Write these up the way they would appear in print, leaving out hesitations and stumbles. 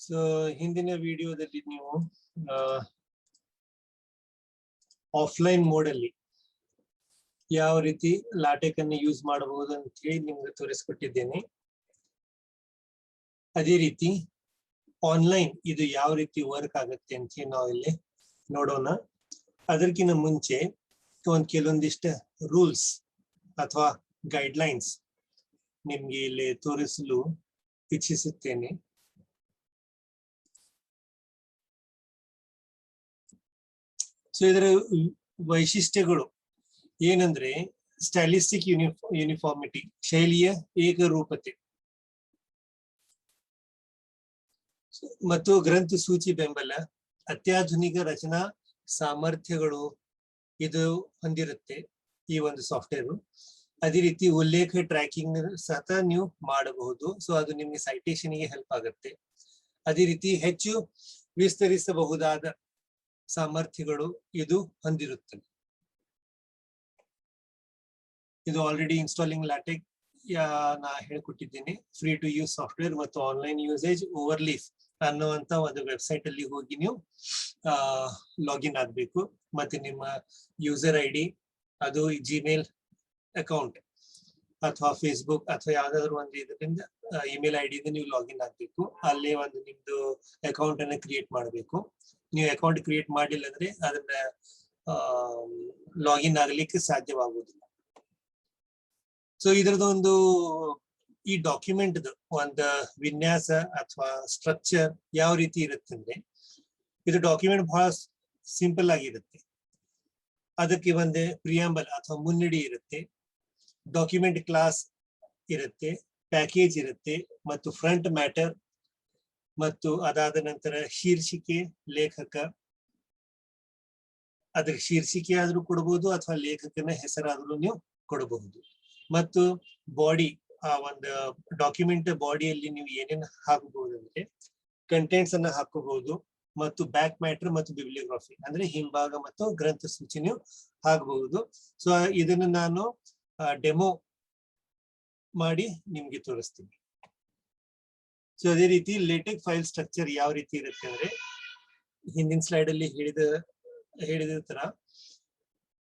So ಹಿಂದಿನ ವಿಡಿಯೋದಲ್ಲಿ ನೀವು ಆಫ್ಲೈನ್ ಮೋಡ್ ಅಲ್ಲಿ ಯಾವ ರೀತಿ ಲಾಟೆಕ್ ಅನ್ನು ಯೂಸ್ ಮಾಡಬಹುದು ಅಂತ ಹೇಳಿ ನಿಮ್ಗೆ ತೋರಿಸ್ಕೊಟ್ಟಿದ್ದೇನೆ. ಅದೇ ರೀತಿ ಆನ್ಲೈನ್ ಇದು ಯಾವ ರೀತಿ ವರ್ಕ್ ಆಗುತ್ತೆ ಅಂತ ಹೇಳಿ ನಾವು ಇಲ್ಲಿ ನೋಡೋಣ. ಅದಕ್ಕಿಂತ ಮುಂಚೆ ಕೆಲವೊಂದಿಷ್ಟು ರೂಲ್ಸ್ ಅಥವಾ ಗೈಡ್ಲೈನ್ಸ್ ನಿಮ್ಗೆ ಇಲ್ಲಿ ತೋರಿಸಲು ಇಚ್ಛಿಸುತ್ತೇನೆ. ಸೊ ಇದರ ವೈಶಿಷ್ಟ್ಯಗಳು ಏನಂದ್ರೆ ಸ್ಟೈಲಿಸ್ಟಿಕ್ ಯೂನಿಫಾರ್ಮಿಟಿ, ಶೈಲಿಯ ಏಕರೂಪತೆ ಮತ್ತು ಗ್ರಂಥ ಸೂಚಿ ಬೆಂಬಲ, ಅತ್ಯಾಧುನಿಕ ರಚನಾ ಸಾಮರ್ಥ್ಯಗಳು ಇದು ಹೊಂದಿರುತ್ತೆ ಈ ಒಂದು ಸಾಫ್ಟ್ವೇರ್. ಅದೇ ರೀತಿ ಉಲ್ಲೇಖ ಟ್ರ್ಯಾಕಿಂಗ್ ಸಹ ನೀವು ಮಾಡಬಹುದು. ಸೊ ಅದು ನಿಮ್ಗೆ ಸೈಟೇಷನ್ ಗೆ ಹೆಲ್ಪ್ ಆಗುತ್ತೆ. ಅದೇ ರೀತಿ ಹೆಚ್ಚು ವಿಸ್ತರಿಸಬಹುದಾದ ಸಾಮರ್ಥ್ಯಗಳು ಇದು ಹೊಂದಿರುತ್ತದೆ. ಇದು ಆಲ್ರೆಡಿ ಇನ್ಸ್ಟಾಲಿಂಗ್ ಲಾಟೆಕ್ ನಾ ಹೇಳ್ಕೊಟ್ಟಿದ್ದೇನೆ. ಫ್ರೀ ಟು ಯೂಸ್ ಸಾಫ್ಟ್ವೇರ್ ಮತ್ತು ಆನ್ಲೈನ್ ಯೂಸೇಜ್ ಓವರ್ಲೀಫ್ ಅನ್ನುವಂತ ಒಂದು ವೆಬ್ಸೈಟ್ ಅಲ್ಲಿ ಹೋಗಿ ನೀವು ಲಾಗಿನ್ ಆಗ್ಬೇಕು. ಮತ್ತೆ ನಿಮ್ಮ ಯೂಸರ್ ಐಡಿ ಅದು ಜಿಮೇಲ್ ಅಕೌಂಟ್ ಅಥವಾ ಫೇಸ್ಬುಕ್ ಅಥವಾ ಯಾವ್ದಾದ್ರು ಒಂದು ಇದರಿಂದ ಇಮೇಲ್ ಐಡಿಯಿಂದ ನೀವು ಲಾಗಿನ್ ಆಗ್ಬೇಕು. ಅಲ್ಲೇ ಒಂದು ನಿಮ್ದು ಅಕೌಂಟ್ ಅನ್ನ ಕ್ರಿಯೇಟ್ ಮಾಡಬೇಕು. ನೀವು ಅಕೌಂಟ್ ಕ್ರಿಯೇಟ್ ಮಾಡಿಲ್ಲ ಅಂದ್ರೆ ಅದನ್ನ ಲಾಗಿನ್ ಆಗ್ಲಿಕ್ಕೆ ಸಾಧ್ಯವಾಗುವುದಿಲ್ಲ. ಸೊ ಇದರದೊಂದು ಈ ಡಾಕ್ಯುಮೆಂಟ್ ಒಂದು ವಿನ್ಯಾಸ ಅಥವಾ ಸ್ಟ್ರಕ್ಚರ್ ಯಾವ ರೀತಿ ಇರುತ್ತೆ ಅಂದ್ರೆ, ಇದು ಡಾಕ್ಯುಮೆಂಟ್ ಬಹಳ ಸಿಂಪಲ್ ಆಗಿರುತ್ತೆ. ಅದಕ್ಕೆ ಒಂದು ಪ್ರಿಯಾಂಬಲ್ ಅಥವಾ ಮುನ್ನುಡಿ ಇರುತ್ತೆ, ಡಾಕ್ಯುಮೆಂಟ್ ಕ್ಲಾಸ್ ಇರುತ್ತೆ, ಪ್ಯಾಕೇಜ್ ಇರುತ್ತೆ ಮತ್ತು ಫ್ರಂಟ್ ಮ್ಯಾಟರ್, ಮತ್ತು ಅದಾದ ನಂತರ ಶೀರ್ಷಿಕೆ, ಲೇಖಕ, ಅದರ ಶೀರ್ಷಿಕೆ ಆದ್ರೂ ಕೊಡಬಹುದು ಅಥವಾ ಲೇಖಕನ ಹೆಸರಾದ್ರೂ ನೀವು ಕೊಡಬಹುದು. ಮತ್ತು ಬಾಡಿ, ಆ ಒಂದು ಡಾಕ್ಯುಮೆಂಟ್ ಬಾಡಿಯಲ್ಲಿ ನೀವು ಏನೇನು ಹಾಕಬಹುದು ಅಂದ್ರೆ ಕಂಟೆಂಟ್ಸ್ ಅನ್ನ ಹಾಕಬಹುದು, ಮತ್ತು ಬ್ಯಾಕ್ ಮ್ಯಾಟರ್ ಮತ್ತು ಬಿಬ್ಲಿಯೋಗ್ರಫಿ ಅಂದ್ರೆ ಹಿಂಭಾಗ ಮತ್ತು ಗ್ರಂಥ ಸೂಚಿ ನೀವು ಹಾಕಬಹುದು. ಸೊ ಇದನ್ನು ನಾನು ಡೆಮೋ ಮಾಡಿ ನಿಮ್ಗೆ ತೋರಿಸ್ತೀನಿ. ಸೊ ಅದೇ ರೀತಿ ಲೇಟೆಕ್ ಫೈಲ್ ಸ್ಟ್ರಕ್ಚರ್ ಯಾವ ರೀತಿ ಇರುತ್ತೆ ಅಂದ್ರೆ, ಹಿಂದಿನ ಸ್ಲೈಡ್ ಅಲ್ಲಿ ಹೇಳಿದ ತರ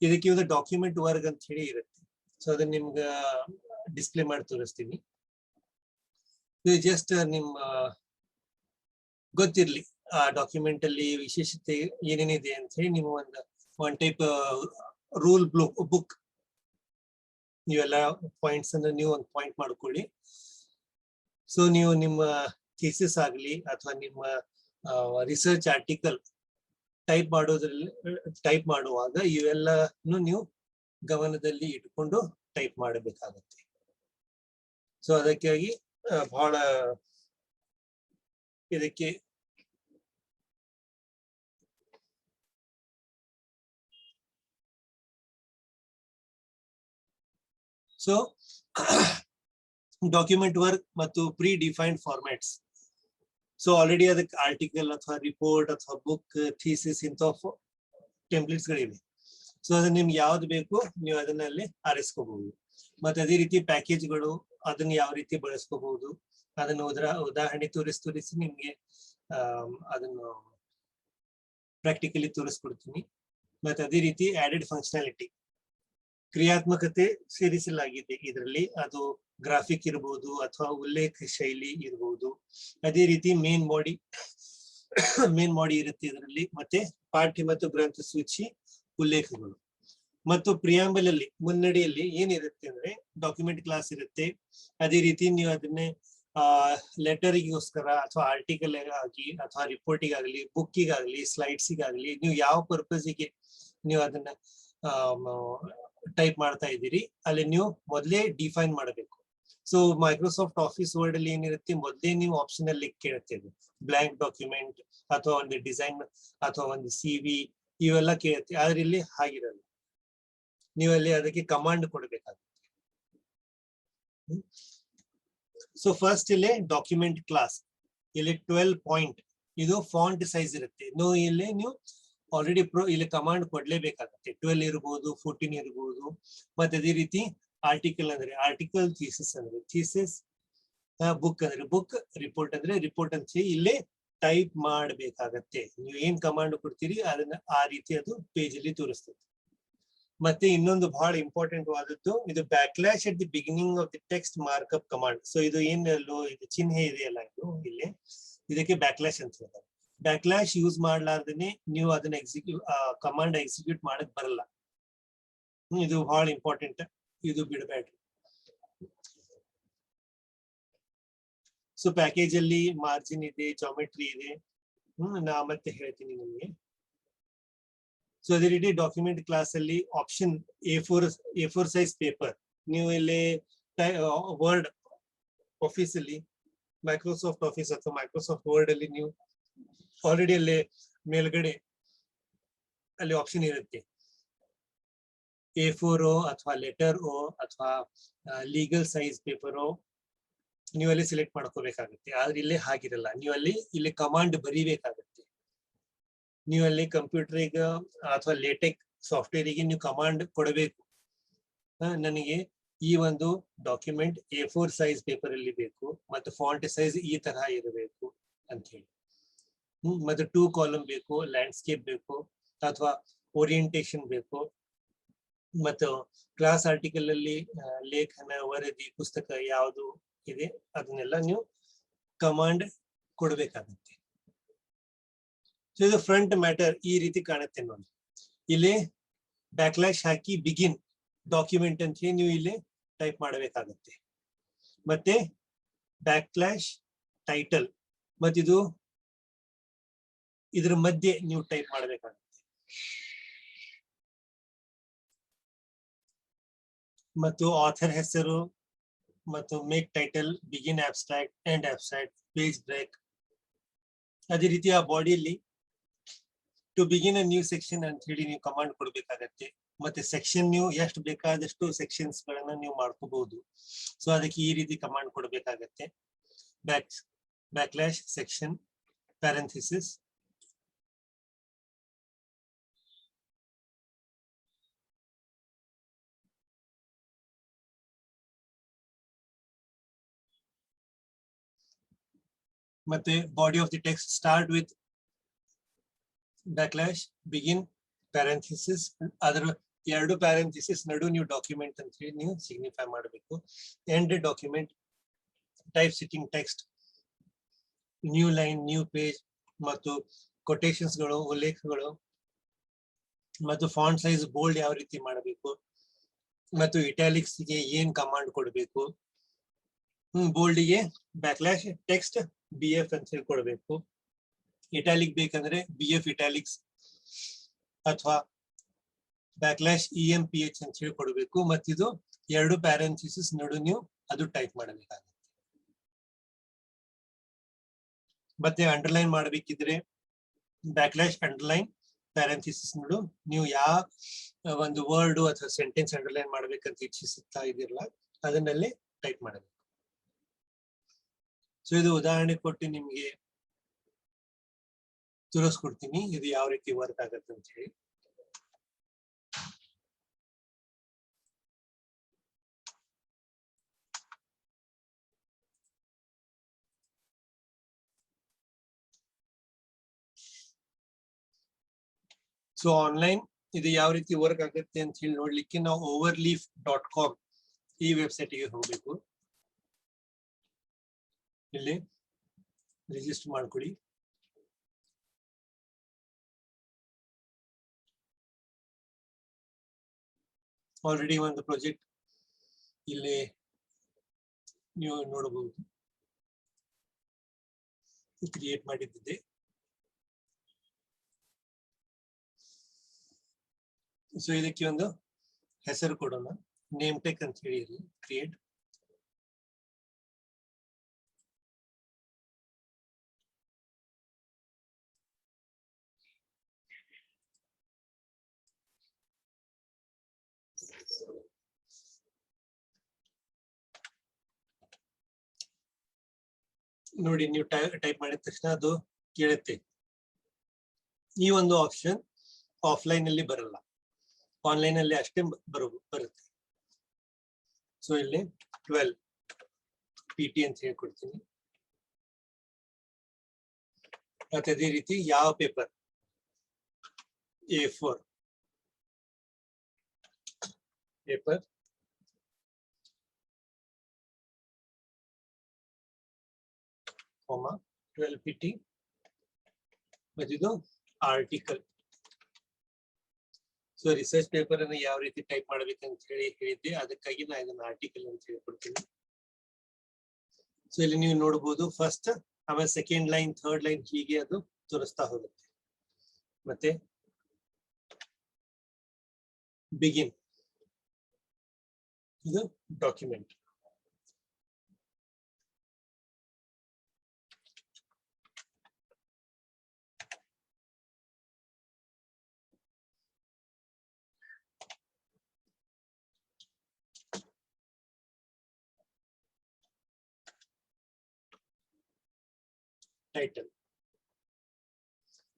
ಇದಕ್ಕೆ ಒಂದು ಡಾಕ್ಯುಮೆಂಟ್ ವರ್ಗ್ ಅಂತ ಹೇಳಿ ಇರುತ್ತೆ. ಸೊ ಅದನ್ನ ನಿಮ್ಗ ಡಿಸ್ಪ್ಲೇ ಮಾಡಿ ತೋರಿಸ್ತೀನಿ. ಇದು ಜಸ್ಟ್ ನಿಮ್ಮ ಗೊತ್ತಿರ್ಲಿ ಆ ಡಾಕ್ಯುಮೆಂಟ್ ಅಲ್ಲಿ ವಿಶೇಷತೆ ಏನೇನಿದೆ ಅಂತ ಹೇಳಿ ನೀವು ಒನ್ ಟೈಪ್ ರೂಲ್ ಬುಕ್, ನೀವೆಲ್ಲ ಪಾಯಿಂಟ್ಸ್ ಅನ್ನು ನೀವು ಒಂದು ಪಾಯಿಂಟ್ ಮಾಡ್ಕೊಳ್ಳಿ. ಸೊ ನೀವು ನಿಮ್ಮ ಥೀಸಿಸ್ ಆಗ್ಲಿ ಅಥವಾ ನಿಮ್ಮ ರಿಸರ್ಚ್ ಆರ್ಟಿಕಲ್ ಟೈಪ್ ಮಾಡುವಾಗ ಇವೆಲ್ಲನು ನೀವು ಗಮನದಲ್ಲಿ ಇಟ್ಕೊಂಡು ಟೈಪ್ ಮಾಡಬೇಕಾಗುತ್ತೆ. ಸೊ ಅದಕ್ಕಾಗಿ ಬಹಳ ಇದಕ್ಕೆ ಸೊ ಡಾಕ್ಯುಮೆಂಟ್ ವರ್ಕ್ ಮತ್ತು predefined formats. So already ಅದಕ್ಕೆ ಆರ್ಟಿಕಲ್ ಅಥವಾ ರಿಪೋರ್ಟ್ ಅಥವಾ ಬುಕ್, ಥೀಸಿಸ್ ಇಂಥ ಟೆಂಪ್ಲೇಟ್ಸ್ ಗಳಿವೆ. ಸೊ ಅದನ್ನ ನಿಮ್ಗೆ ಯಾವ್ದು ಬೇಕು ನೀವು ಅದನ್ನಲ್ಲಿ ಆರಿಸ್ಕೋಬಹುದು. ಮತ್ತೆ ಅದೇ ರೀತಿ ಪ್ಯಾಕೇಜ್ಗಳು, ಅದನ್ನ ಯಾವ ರೀತಿ ಬಳಸ್ಕೋಬಹುದು ಅದನ್ನ ಉದಾಹರಣೆ ತೋರಿಸಿ ನಿಮ್ಗೆ ಅದನ್ನು ಪ್ರಾಕ್ಟಿಕಲಿ ತೋರಿಸ್ಕೊಡ್ತೀನಿ. ಮತ್ತೆ ಅದೇ ರೀತಿ ಆಡೆಡ್ ಫಂಕ್ಷನಾಲಿಟಿ, ಕ್ರಿಯಾತ್ಮಕತೆ ಸೇರಿಸಲಾಗಿದೆ ಇದರಲ್ಲಿ. ಅದು ಗ್ರಾಫಿಕ್ ಇರಬಹುದು ಅಥವಾ ಉಲ್ಲೇಖ ಶೈಲಿ ಇರಬಹುದು. ಅದೇ ರೀತಿ ಮೇನ್ ಬಾಡಿ ಇರುತ್ತೆ ಇದರಲ್ಲಿ. ಮತ್ತೆ ಪಾಠ್ಯ ಮತ್ತು ಗ್ರಂಥ ಸೂಚಿ, ಉಲ್ಲೇಖಗಳು. ಮತ್ತು ಪ್ರಿಯಾಂಬಲ್ ಅಲ್ಲಿ ಮುನ್ನಡಿಯಲ್ಲಿ ಏನಿರುತ್ತೆ ಅಂದ್ರೆ ಡಾಕ್ಯುಮೆಂಟ್ ಕ್ಲಾಸ್ ಇರುತ್ತೆ. ಅದೇ ರೀತಿ ನೀವು ಅದನ್ನೇ ಲೆಟರ್ಗೋಸ್ಕರ ಅಥವಾ ಆರ್ಟಿಕಲ್ ಆಗಿ ಅಥವಾ ರಿಪೋರ್ಟಿಗಾಗಲಿ, ಬುಕ್ಕಿಗಾಗಲಿ, ಸ್ಲೈಡ್ಸಿಗಾಗಲಿ ನೀವು ಯಾವ ಪರ್ಪಸ್ಗೆ ನೀವು ಅದನ್ನ ಟೈಪ್ ಮಾಡ್ತಾ ಇದ್ದೀರಿ ಅಲ್ಲಿ ನೀವು ಮೊದಲೇ ಡಿಫೈನ್ ಮಾಡಬೇಕು. ಸೊ ಮೈಕ್ರೋಸಾಫ್ಟ್ ಆಫೀಸ್ ವರ್ಡ್ ಅಲ್ಲಿ ಏನಿರುತ್ತೆ, ಮೊದಲೇ ನೀವು ಆಪ್ಷನ್ ಅಲ್ಲಿ ಕೇಳುತ್ತೇವೆ ಬ್ಲಾಂಕ್ ಡಾಕ್ಯುಮೆಂಟ್ ಅಥವಾ ಒಂದು ಡಿಸೈನ್ ಅಥವಾ ಒಂದು CV ಇವೆಲ್ಲ ಕೇಳುತ್ತೆ. ಆದ್ರೆ ಇಲ್ಲಿ ಹಾಗಿರಲ್ಲ, ನೀವಲ್ಲಿ ಅದಕ್ಕೆ ಕಮಾಂಡ್ ಕೊಡಬೇಕಾಗುತ್ತೆ. ಸೊ ಫಸ್ಟ್ ಇಲ್ಲಿ ಡಾಕ್ಯುಮೆಂಟ್ ಕ್ಲಾಸ್, ಇಲ್ಲಿ 12 ಪಾಯಿಂಟ್, ಇದು ಫಾಂಟ್ ಸೈಜ್ ಇರುತ್ತೆ. ಇಲ್ಲಿ ನೀವು ಆಲ್ರೆಡಿ ಇಲ್ಲಿ ಕಮಾಂಡ್ ಕೊಡ್ಲೇಬೇಕಾಗುತ್ತೆ. 12 ಇರಬಹುದು, 14 ಇರಬಹುದು. ಮತ್ತೆ ಅದೇ ರೀತಿ ಆರ್ಟಿಕಲ್ ಅಂದ್ರೆ ಆರ್ಟಿಕಲ್, ಥೀಸಿಸ್ ಅಂದ್ರೆ ಥೀಸಿಸ್, ಬುಕ್ ಅಂದ್ರೆ ಬುಕ್, ರಿಪೋರ್ಟ್ ಅಂದ್ರೆ ರಿಪೋರ್ಟ್ ಅಂತ ಹೇಳಿ ಇಲ್ಲೇ ಟೈಪ್ ಮಾಡಬೇಕಾಗತ್ತೆ. ನೀವು ಏನ್ ಕಮಾಂಡ್ ಕೊಡ್ತೀರಿ ಅದನ್ನ ಆ ರೀತಿ ಅದು ಪೇಜ್ ಅಲ್ಲಿ ತೋರಿಸ್ತದೆ. ಮತ್ತೆ ಇನ್ನೊಂದು ಬಹಳ ಇಂಪಾರ್ಟೆಂಟ್ ವಾದದ್ದು ಇದು backlash at the beginning of the text markup command. So ಇದು ಏನೆಲ್ಲೋ ಇದು ಚಿಹ್ನೆ ಇದೆಯಲ್ಲ ಇದು ಇಲ್ಲಿ ಇದಕ್ಕೆ ಬ್ಯಾಕ್ಲಾಶ್ ಅಂತ ಹೇಳ್ತಾರೆ. ಬ್ಯಾಕ್ಲಾಶ್ ಯೂಸ್ ಮಾಡ್ಲಾರ್ದೇನೆ ನೀವು ಅದನ್ನ ಕಮಾಂಡ್ ಎಕ್ಸಿಕ್ಯೂಟ್ ಮಾಡಕ್ ಬರಲ್ಲ. ಇದು ಬಹಳ ಇಂಪಾರ್ಟೆಂಟ್, ಇದು ಬಿಡಬೇಡ್ರಿ. ಸೊ ಪ್ಯಾಕೇಜ್ ಅಲ್ಲಿ ಮಾರ್ಜಿನ್ ಇದೆ, ಜಾಮೆಟ್ರಿ ಇದೆ. ನಾ ಮತ್ತೆ ಹೇಳ್ತೀನಿ ನಿಮ್ಗೆ. ಸೊ ಅದೇ ರೀತಿ ಡಾಕ್ಯುಮೆಂಟ್ ಕ್ಲಾಸ್ ಅಲ್ಲಿ ಆಪ್ಷನ್ A4 ಸೈಜ್ ಪೇಪರ್ ನೀವು ಇಲ್ಲಿ ವರ್ಡ್ ಆಫೀಸ್ ಅಲ್ಲಿ ಮೈಕ್ರೋಸಾಫ್ಟ್ ಆಫೀಸ್ ಅಥವಾ ಮೈಕ್ರೋಸಾಫ್ಟ್ ವರ್ಡ್ ಅಲ್ಲಿ ನೀವು ಆಲ್ರೆಡಿ ಅಲ್ಲಿ ಮೇಲ್ಗಡೆ ಅಲ್ಲಿ ಆಪ್ಷನ್ ಇರುತ್ತೆ. A4 ಅಥವಾ ಲೆಟರ್ ಓ ಅಥವಾ ಲೀಗಲ್ ಸೈಜ್ ಪೇಪರ್ ನೀವು ಅಲ್ಲಿ ಸೆಲೆಕ್ಟ್ ಮಾಡ್ಕೋಬೇಕಾಗುತ್ತೆ. ಆದ್ರೆ ಇಲ್ಲಿ ಹಾಗಿರಲ್ಲ, ನೀವು ಇಲ್ಲಿ ಕಮಾಂಡ್ ಬರೀಬೇಕಾಗತ್ತೆ. ನೀವು ಅಲ್ಲಿ ಕಂಪ್ಯೂಟರ್ಗೆ ಅಥವಾ ಲೇಟೆಕ್ ಸಾಫ್ಟ್ವೇರಿಗೆ ನೀವು ಕಮಾಂಡ್ ಕೊಡಬೇಕು. ನನಗೆ ಈ ಒಂದು ಡಾಕ್ಯುಮೆಂಟ್ A4 ಸೈಜ್ ಪೇಪರ್ ಅಲ್ಲಿ ಬೇಕು ಮತ್ತು ಫಾಂಟ್ ಸೈಜ್ ಈ ತರಹ ಇರಬೇಕು ಅಂತ ಹೇಳಿ. ಮತ್ತೆ 2 ಕಾಲಮ್ ಬೇಕು, ಲ್ಯಾಂಡ್ಸ್ಕೇಪ್ ಬೇಕು ಅಥವಾ ಓರಿಯಂಟೇಶನ್ ಬೇಕು, ಮತ್ತು ಕ್ಲಾಸ್ ಆರ್ಟಿಕಲ್ ಅಲ್ಲಿ ಲೇಖನ, ವರದಿ, ಪುಸ್ತಕ ಯಾವುದು ಇದೆ ಅದನ್ನೆಲ್ಲ ನೀವು ಕಮಾಂಡ್ ಕೊಡಬೇಕಾಗುತ್ತೆ. ಸೊ ಇದು ಫ್ರಂಟ್ ಮ್ಯಾಟರ್ ಈ ರೀತಿ ಕಾಣುತ್ತೆ ನೋಡಿ. ಇಲ್ಲಿ ಬ್ಯಾಕ್ಲಾಶ್ ಹಾಕಿ ಬಿಗಿನ್ ಡಾಕ್ಯುಮೆಂಟ್ ಅಂತ ಹೇಳಿ ನೀವು ಇಲ್ಲಿ ಟೈಪ್ ಮಾಡಬೇಕಾಗುತ್ತೆ. ಮತ್ತೆ ಬ್ಯಾಕ್ಲಾಶ್ ಟೈಟಲ್ ಮತ್ತಿದು ಇದ್ರ ಮಧ್ಯೆ ನೀವು ಟೈಪ್ ಮಾಡಬೇಕಾಗುತ್ತೆ. ಮತ್ತು ಆಥರ್ ಹೆಸರು ಮತ್ತು make title, begin abstract, end abstract, page break. ಅದೇ ರೀತಿ ಆ ಬಾಡಿಯಲ್ಲಿ to begin a new section ಅಂತ ಹೇಳಿ ನೀವು ಕಮಾಂಡ್ ಕೊಡ್ಬೇಕಾಗತ್ತೆ. ಮತ್ತೆ ಸೆಕ್ಷನ್ ನೀವು ಎಷ್ಟು ಬೇಕಾದಷ್ಟು ಸೆಕ್ಷನ್ಸ್ ಗಳನ್ನ ನೀವು ಮಾಡ್ಕೋಬಹುದು. ಸೊ ಅದಕ್ಕೆ ಈ ರೀತಿ ಕಮಾಂಡ್ ಕೊಡ್ಬೇಕಾಗತ್ತೆ. ಬ್ಯಾಕ್ಲಾಶ್ ಸೆಕ್ಷನ್ ಪ್ಯಾರಂಥೆಸಿಸ್ ಮತ್ತೆ body of the text start with backlash begin parenthesis. ಅದರ 2 ಪ್ಯಾರಂಥೆಸಿಸ್ ನಡು ನೀವು ಡಾಕ್ಯುಮೆಂಟ್ ಅಂತ ಹೇಳಿ ನೀವು ಸಿಗ್ನಿಫೈ ಮಾಡಬೇಕು. End document type sitting text, new line, new page ಮತ್ತು ಕೊಟೇಶನ್ಸ್ ಗಳು, ಉಲ್ಲೇಖಗಳು ಮತ್ತು ಫಾಂಟ್ ಸೈಜ್ ಬೋಲ್ಡ್ ಯಾವ ರೀತಿ ಮಾಡಬೇಕು ಮತ್ತು ಇಟಾಲಿಕ್ಸ್ ಗೆ ಏನ್ ಕಮಾಂಡ್ ಕೊಡಬೇಕು. ಬೋಲ್ಡ್ ಗೆ ಬ್ಯಾಕ್ಲಾಶ್ ಟೆಕ್ಸ್ಟ್ BF ಅಂತ ಹೇಳಿ ಕೊಡಬೇಕು. ಇಟಾಲಿಕ್ ಬೇಕಂದ್ರೆ BF ಇಟಾಲಿಕ್ಸ್ ಅಥವಾ ಬ್ಯಾಕ್ಲಾಶ್ EMPH ಅಂತ ಹೇಳಿ ಕೊಡಬೇಕು. ಮತ್ತಿದು 2 ಪ್ಯಾರಂಥೆಸಿಸ್ ನಡು ನೀವು ಅದು ಟೈಪ್ ಮಾಡಬೇಕಾಗುತ್ತೆ. ಮತ್ತೆ ಅಂಡರ್ಲೈನ್ ಮಾಡಬೇಕಿದ್ರೆ ಬ್ಯಾಕ್ಲಾಶ್ ಅಂಡರ್ಲೈನ್ ಪ್ಯಾರಂಥೆಸಿಸ್ ನಡು ನೀವು ಯಾವ ಒಂದು ವರ್ಡ್ ಅಥವಾ ಸೆಂಟೆನ್ಸ್ ಅಂಡರ್ಲೈನ್ ಮಾಡ್ಬೇಕಂತ ಇಚ್ಛಿಸುತ್ತಾ ಇದಿರಲ್ಲ ಅದನ್ನಲ್ಲಿ ಟೈಪ್ ಮಾಡಬೇಕು. ಸೊ ಇದು ಉದಾಹರಣೆ ಕೊಟ್ಟು ನಿಮ್ಗೆ ತೋರಿಸ್ಕೊಡ್ತೀನಿ ಇದು ಯಾವ ರೀತಿ ವರ್ಕ್ ಆಗತ್ತೆ ಅಂತ ಹೇಳಿ. ಸೊ ಆನ್ಲೈನ್ ಇದು ಯಾವ ರೀತಿ ವರ್ಕ್ ಆಗುತ್ತೆ ಅಂತ ಹೇಳಿ ನೋಡ್ಲಿಕ್ಕೆ ನಾವು overleaf.com ಈ ವೆಬ್ಸೈಟ್ ಗೆ ಹೋಗ್ಬೇಕು. ಇಲ್ಲಿ ರಿಜಿಸ್ಟರ್ ಮಾಡ್ಕೊಳ್ಳಿ. ಆಲ್ರೆಡಿ ಒಂದು ಪ್ರಾಜೆಕ್ಟ್ ಇಲ್ಲಿ ನೀವು ನೋಡಬಹುದು ಕ್ರಿಯೇಟ್ ಮಾಡಿದ್ದಿದೆ. ಸೊ ಇದಕ್ಕೆ ಒಂದು ಹೆಸರು ಕೊಡೋಣ, ನೇಮ್ ಟೆಕ್ ಅಂತ ಹೇಳಿ ಕ್ರಿಯೇಟ್. ನೋಡಿ ನೀವು ಟೈಪ್ ಮಾಡಿದ ತಕ್ಷಣ ಅದು ಕೇಳುತ್ತೆ. ಈ ಒಂದು ಆಪ್ಷನ್ ಆಫ್ಲೈನ್ ಅಲ್ಲಿ ಬರಲ್ಲ, ಆನ್ಲೈನ್ ಅಲ್ಲಿ ಅಷ್ಟೇ ಬರುತ್ತೆ. ಸೊ ಇಲ್ಲಿ 12 PT ಅಂತ ಹೇಳ್ಕೊಡ್ತೀನಿ. ಅದೇ ರೀತಿ ಯಾವ paper A4 paper comma 12 pt ಮತ್ತಿದು ಆರ್ಟಿಕಲ್. ಸೊ ರಿಸರ್ಚ್ ಪೇಪರ್ ಅನ್ನು ಯಾವ ರೀತಿ ಟೈಪ್ ಮಾಡ್ಬೇಕಂತ ಹೇಳಿದ್ದೆ, ಅದಕ್ಕಾಗಿ ನಾನು ಇದನ್ನ ಆರ್ಟಿಕಲ್ ಅಂತ ಹೇಳ್ಕೊಡ್ತೀನಿ. ಸೊ ಇಲ್ಲಿ ನೀವು ನೋಡಬಹುದು ಫಸ್ಟ್, ಆಮೇಲೆ ಸೆಕೆಂಡ್ ಲೈನ್, ಥರ್ಡ್ ಲೈನ್, ಹೀಗೆ ಅದು ತೋರಿಸ್ತಾ ಹೋಗುತ್ತೆ. ಮತ್ತೆ ಬಿಗಿನ್, ಇದು ಡಾಕ್ಯುಮೆಂಟ್. ಟೈಟಲ್.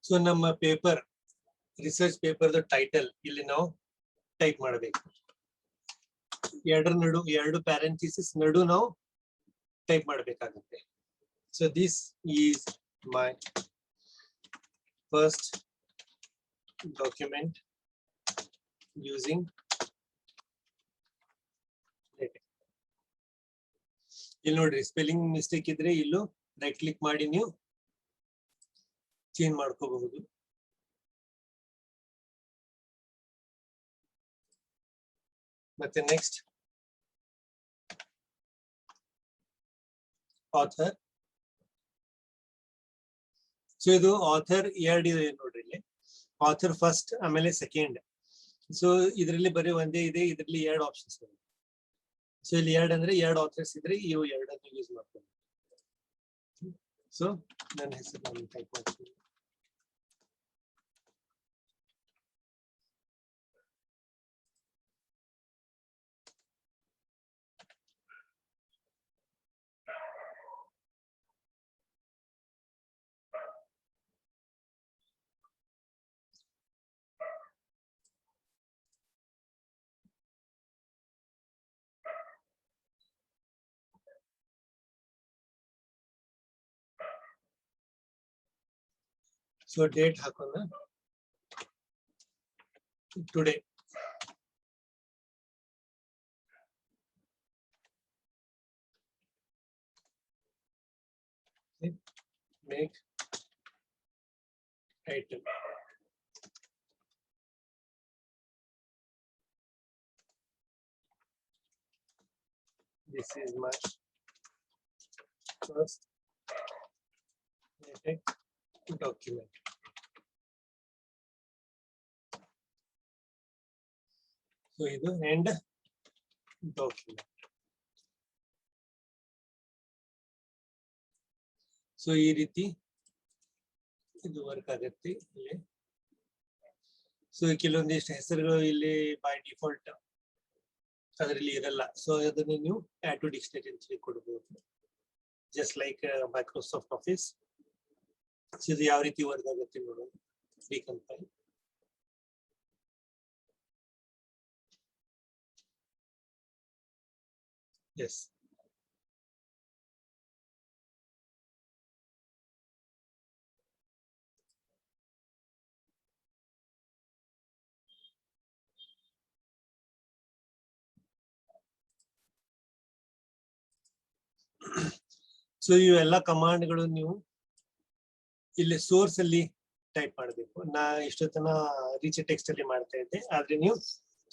ಸೊ ನಮ್ಮ ಪೇಪರ್, ರಿಸರ್ಚ್ ಪೇಪರ್ ಟೈಟಲ್ ಇಲ್ಲಿ ನಾವು ಟೈಪ್ ಮಾಡಬೇಕು. ಎರಡು ಪ್ಯಾರಂಥಿಸಿಸ್ ನಡು ನಾವು ಟೈಪ್ ಮಾಡಬೇಕಾಗುತ್ತೆ. So this is my first document using LaTeX. ಇಲ್ಲಿ ನೋಡ್ರಿ, ಸ್ಪೆಲ್ಲಿಂಗ್ ಮಿಸ್ಟೇಕ್ ಇದ್ರೆ ಇಲ್ಲೂ ರೈಟ್ ಕ್ಲಿಕ್ ಮಾಡಿ ನೀವು ಚೇಂಜ್ ಮಾಡ್ಕೋಬಹುದು. ಮತ್ತೆ ನೆಕ್ಸ್ಟ್ ಆಥರ್. ಸೊ ಇದು ಆಥರ್ ಎರಡು ಇದೆ ನೋಡ್ರಿ, ಇಲ್ಲಿ ಆಥರ್ ಫಸ್ಟ್ ಆಮೇಲೆ ಸೆಕೆಂಡ್. ಸೊ ಇದರಲ್ಲಿ ಬರೀ ಒಂದೇ ಇದೆ, ಇದರಲ್ಲಿ ಎರಡು ಆಪ್ಷನ್ಸ್ ಇದೆ. ಸೊ ಇಲ್ಲಿ ಎರಡು ಅಂದ್ರೆ ಎರಡು ಆಥರ್ಸ್ ಇದ್ರೆ ಇವು ಎರಡನ್ನು ಯೂಸ್ ಮಾಡ್ಕೊಂಡು. ಸೊ ನನ್ನ ಹೆಸರು ನಾನು ಟೈಪ್ ಮಾಡ್ತೀನಿ. ಸೊ ಡೇಟ್ ಹಾಕೋಣ, today. Make title. This is my first LaTeX document. So ಇದು end document. ಸೊ ಈ ರೀತಿ ಇದು ವರ್ಕ್ ಆಗುತ್ತೆ ಇಲ್ಲಿ. ಸೊ ಕೆಲವೊಂದಿಷ್ಟು ಹೆಸರುಗಳು ಇಲ್ಲಿ ಬೈ ಡಿಫಾಲ್ಟ್ ಅದರಲ್ಲಿ ಇರಲ್ಲ. ಸೊ ಅದನ್ನು ನೀವು ಆಡ್ ಟು ಡಿಕ್ಷನರಿ ಅಂತ ಹೇಳಿ ಕೊಡಬಹುದು, just like Microsoft office. So ಇದು ಯಾವ ರೀತಿ ವರ್ಕ್ ಆಗುತ್ತೆ ನೋಡೋಣ. ರಿಕಂಪೈಲ್. ಎಸ್, ಸೊ ಇವೆಲ್ಲ ಕಮಾಂಡ್ಗಳು ನೀವು ಇಲ್ಲಿ ಸೋರ್ಸ್ ಅಲ್ಲಿ ಟೈಪ್ ಮಾಡಬೇಕು. ನಾ ಇಷ್ಟೊತ್ತನ ರೀಚ್ ಟೆಕ್ಸ್ಟ್ ಅಲ್ಲಿ ಮಾಡ್ತಾ ಇದ್ದೆ, ಆದ್ರೆ ನೀವು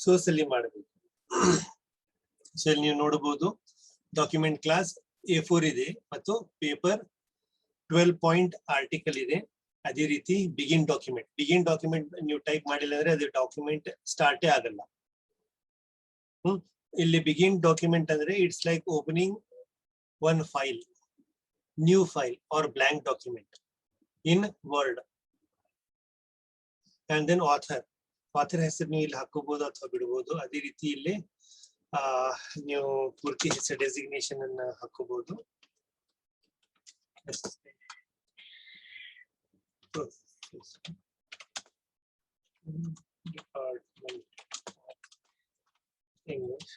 ಸೋರ್ಸ್ ಅಲ್ಲಿ ಮಾಡಬೇಕು. ಸೊ ಇಲ್ಲಿ ನೀವು ನೋಡಬಹುದು ಡಾಕ್ಯುಮೆಂಟ್ ಕ್ಲಾಸ್ A4 ಇದೆ ಮತ್ತು ಪೇಪರ್ 12 ಪಾಯಿಂಟ್ ಆರ್ಟಿಕಲ್ ಇದೆ. ಅದೇ ರೀತಿ ಬಿಗಿನ್ ಡಾಕ್ಯುಮೆಂಟ್ ನೀವು ಟೈಪ್ ಮಾಡಿಲ್ಲ ಅಂದ್ರೆ ಅದು ಡಾಕ್ಯುಮೆಂಟ್ ಸ್ಟಾರ್ಟೇ ಆಗಲ್ಲ. ಇಲ್ಲಿ ಬಿಗಿನ್ ಡಾಕ್ಯುಮೆಂಟ್ ಅಂದ್ರೆ it's like opening one file, new file or blank document in Word. And then author ಹೆಸರು ನೀವು ಇಲ್ಲಿ ಹಾಕೋಬಹುದು ಅಥವಾ ಬಿಡಬಹುದು. ಅದೇ ರೀತಿ ಇಲ್ಲಿ ನೀವು ಪೂರ್ತಿ ಹೆಸರು ಡೆಸಿಗ್ನೇಷನ್ ಅನ್ನ ಹಾಕೋಬಹುದು. Department English.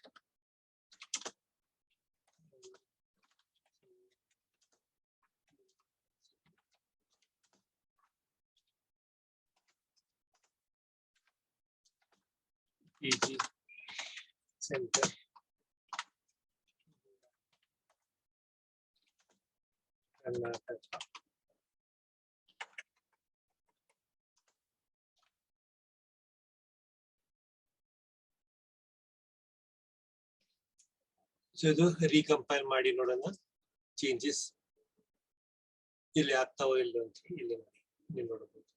PG Center Karnataka. So ಇದು ರೀಕಂಪೈಲ್ ಮಾಡಿ ನೋಡೋಣ ಚೇಂಜಸ್ ಇಲ್ಲಿ ಆಗ್ತಾವೋ ಇಲ್ಲ ಅಂತ ಇಲ್ಲಿ ನೋಡಿ ನೀವು ನೋಡಬಹುದು.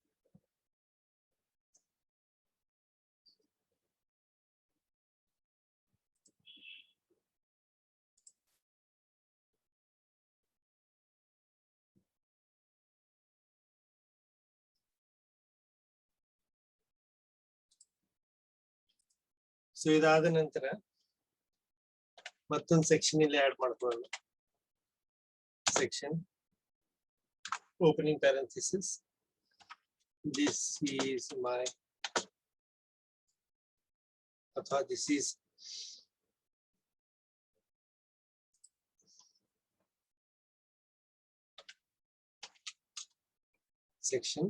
ಸೊ ಇದಾದ ನಂತರ ಮತ್ತೊಂದು ಸೆಕ್ಷನ್ ಇಲ್ಲಿ ಆಡ್ ಮಾಡ್ಕೊಳ್ಳೋಣ. Section opening parenthesis, this is my ಅಥವಾ this is section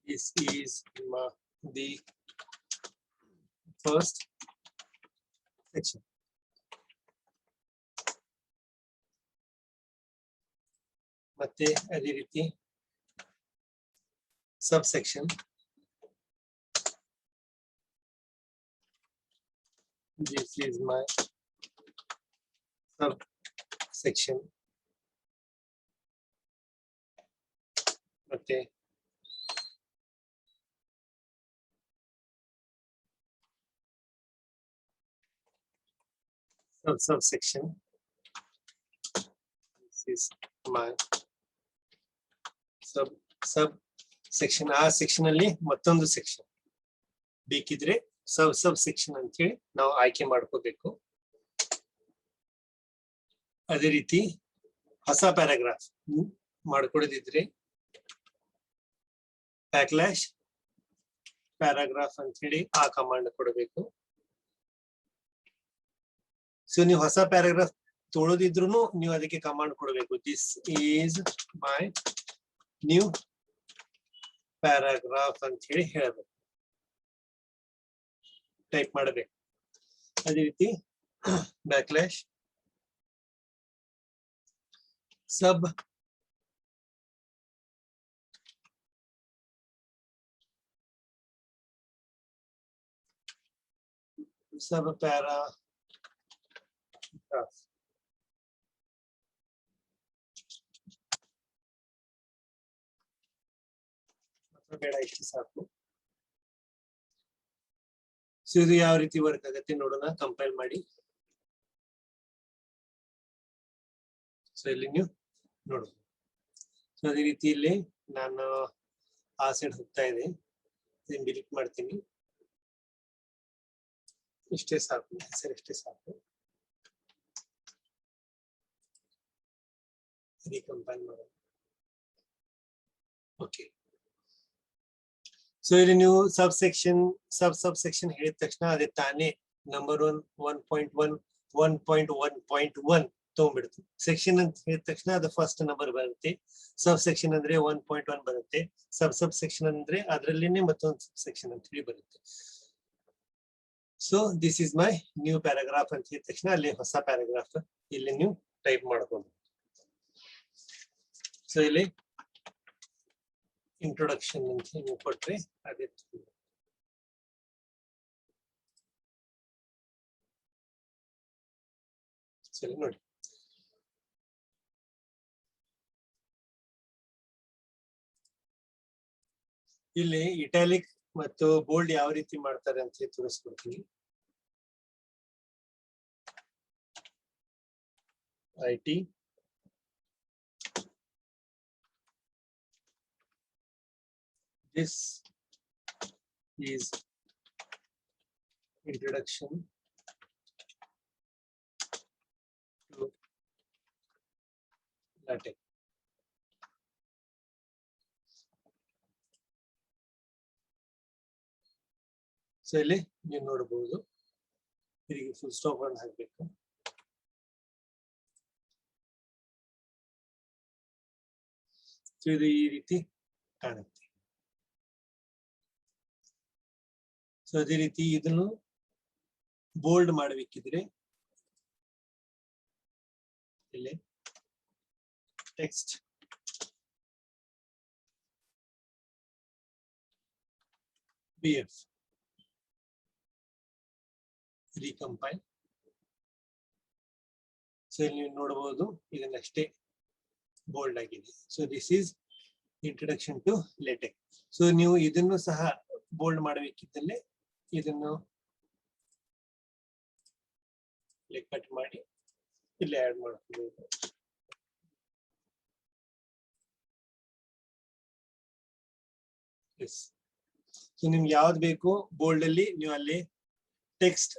this is the first section. ಮತ್ತೆ ಅದೇ ರೀತಿ subsection this is my subsection ಮತ್ತೆ subsection this is my subsection. ಆ ಸೆಕ್ಷನ್ ಅಲ್ಲಿ ಮತ್ತೊಂದು ಸೆಕ್ಷನ್ ಬೇಕಿದ್ರೆ ಸಬ್ ಸೆಕ್ಷನ್ ಅಂತ ಹೇಳಿ ನಾವು ಆಯ್ಕೆ ಮಾಡ್ಕೋಬೇಕು. ಅದೇ ರೀತಿ ಹೊಸ ಪ್ಯಾರಾಗ್ರಾಫ್ ಮಾಡ್ಕೊಡದಿದ್ರೆ ಬ್ಯಾಕ್ಲಾಶ್ ಪ್ಯಾರಾಗ್ರಾಫ್ ಅಂತ ಹೇಳಿ ಆ ಕಮಾಂಡ್ ಕೊಡಬೇಕು. ಸೊ ನೀವು ಹೊಸ ಪ್ಯಾರಾಗ್ರಾಫ್ ತೊಳದಿದ್ರು ನೀವು ಅದಕ್ಕೆ ಕಮಾಂಡ್ ಕೊಡಬೇಕು. This is my new paragraph ಅಂತ ಹೇಳಿ ಹೇಳಬೇಕು, ಟೈಪ್ ಮಾಡಬೇಕು. ಅದೇ ರೀತಿ ಬ್ಯಾಕ್ಲಾಶ್ ಸಬ್ ಪ್ಯಾರಾಗ್ರಾಫ್ ಬೇಡ, ಇಷ್ಟು ಸಾಕು. ಸೊ ಇದು ಯಾವ ರೀತಿ ವರ್ಕ್ ಆಗುತ್ತೆ ನೋಡೋಣ, ಕಂಪೈಲ್ ಮಾಡಿ. ಸೊ ಇಲ್ಲಿ ನೀವು ನೋಡಬಹುದು. ಸೊ ಅದೇ ರೀತಿ ಇಲ್ಲಿ ನಾನು ಆ ಸೈಡ್ ಹೋಗ್ತಾ ಇದೆ, ಇದನ್ನ ಡಿಲೀಟ್ ಮಾಡ್ತೀನಿ. ಇಷ್ಟೇ ಸಾಕು, ಹೆಸರು ಇಷ್ಟೇ ಸಾಕು. ರೀಕಂಪೈಲ್ ಮಾಡೋಣ. ಓಕೆ. ಸೊ ಇಲ್ಲಿ ನೀವು ಸಬ್ಸೆಕ್ಷನ್ ಹೇಳಿದ ತಕ್ಷಣ ಅದೇ ತಾನೇ ನಂಬರ್ 1.1 1.1.1 ತಗೊಂಡ್ಬಿಡ್ತು. ಸೆಕ್ಷನ್ ಅಂತ ಹೇಳಿದ ತಕ್ಷಣ ಅದು ಫಸ್ಟ್ ನಂಬರ್ ಬರುತ್ತೆ. ಸಬ್ ಸೆಕ್ಷನ್ ಅಂದ್ರೆ 1.1 ಬರುತ್ತೆ. ಸಬ್ ಸೆಕ್ಷನ್ ಅಂದ್ರೆ ಅದರಲ್ಲಿನೇ ಮತ್ತೊಂದು ಸೆಕ್ಷನ್ ಅಂತ ಹೇಳಿ ಬರುತ್ತೆ. So this is my new paragraph ಅಂತ ಹೇಳಿದ ತಕ್ಷಣ ಅಲ್ಲಿ ಹೊಸ ಪ್ಯಾರಾಗ್ರಾಫ್ ಇಲ್ಲಿ ನೀವು ಟೈಪ್ ಮಾಡ್ಕೊಂಡು. ಸೊ ಇಲ್ಲಿ ಇಂಟ್ರೊಡಕ್ಷನ್ ಅಂತ ನೀವು ಕೊಟ್ರೆ ಅದೇ ಸರಿ ನೋಡಿ. ಇಲ್ಲಿ ಇಟಾಲಿಕ್ ಮತ್ತು ಬೋಲ್ಡ್ ಯಾವ ರೀತಿ ಮಾಡ್ತಾರೆ ಅಂತ ತೋರಿಸ್ಕೊಡ್ತೀನಿ. IT this is introduction to LaTeX. So ಇಲ್ಲಿ ನೀವು ನೋಡಬಹುದು, ಇದಕ್ಕೆ ಫುಲ್ ಸ್ಟಾಪ್ ಅನ್ನು ಹಾಕಬೇಕು. ಸೊ ಇದು ಈ ರೀತಿ ಕಾಣುತ್ತೆ. ಸೊ ಅದೇ ರೀತಿ ಇದನ್ನು ಬೋಲ್ಡ್ ಮಾಡಬೇಕಿದ್ರೆ ಇಲ್ಲಿ ಟೆಕ್ಸ್ಟ್ BF recompile. ಸೊ ಇಲ್ಲಿ ನೀವು ನೋಡಬಹುದು ಇದನ್ನಷ್ಟೇ ಬೋಲ್ಡ್ ಆಗಿದೆ. So this is introduction to LaTeX. So ನೀವು ಇದನ್ನು ಸಹ ಬೋಲ್ಡ್ ಮಾಡಬೇಕಿದ್ದಲ್ಲಿ ಇದನ್ನು ಕಟ್ ಮಾಡಿ ಇಲ್ಲಿ ಆಡ್ ಮಾಡಬಹುದು. ಸೊ ನಿಮ್ಗೆ ಯಾವ್ದು ಬೇಕು ಬೋಲ್ಡ್ ಅಲ್ಲಿ ನೀವು ಅಲ್ಲಿ text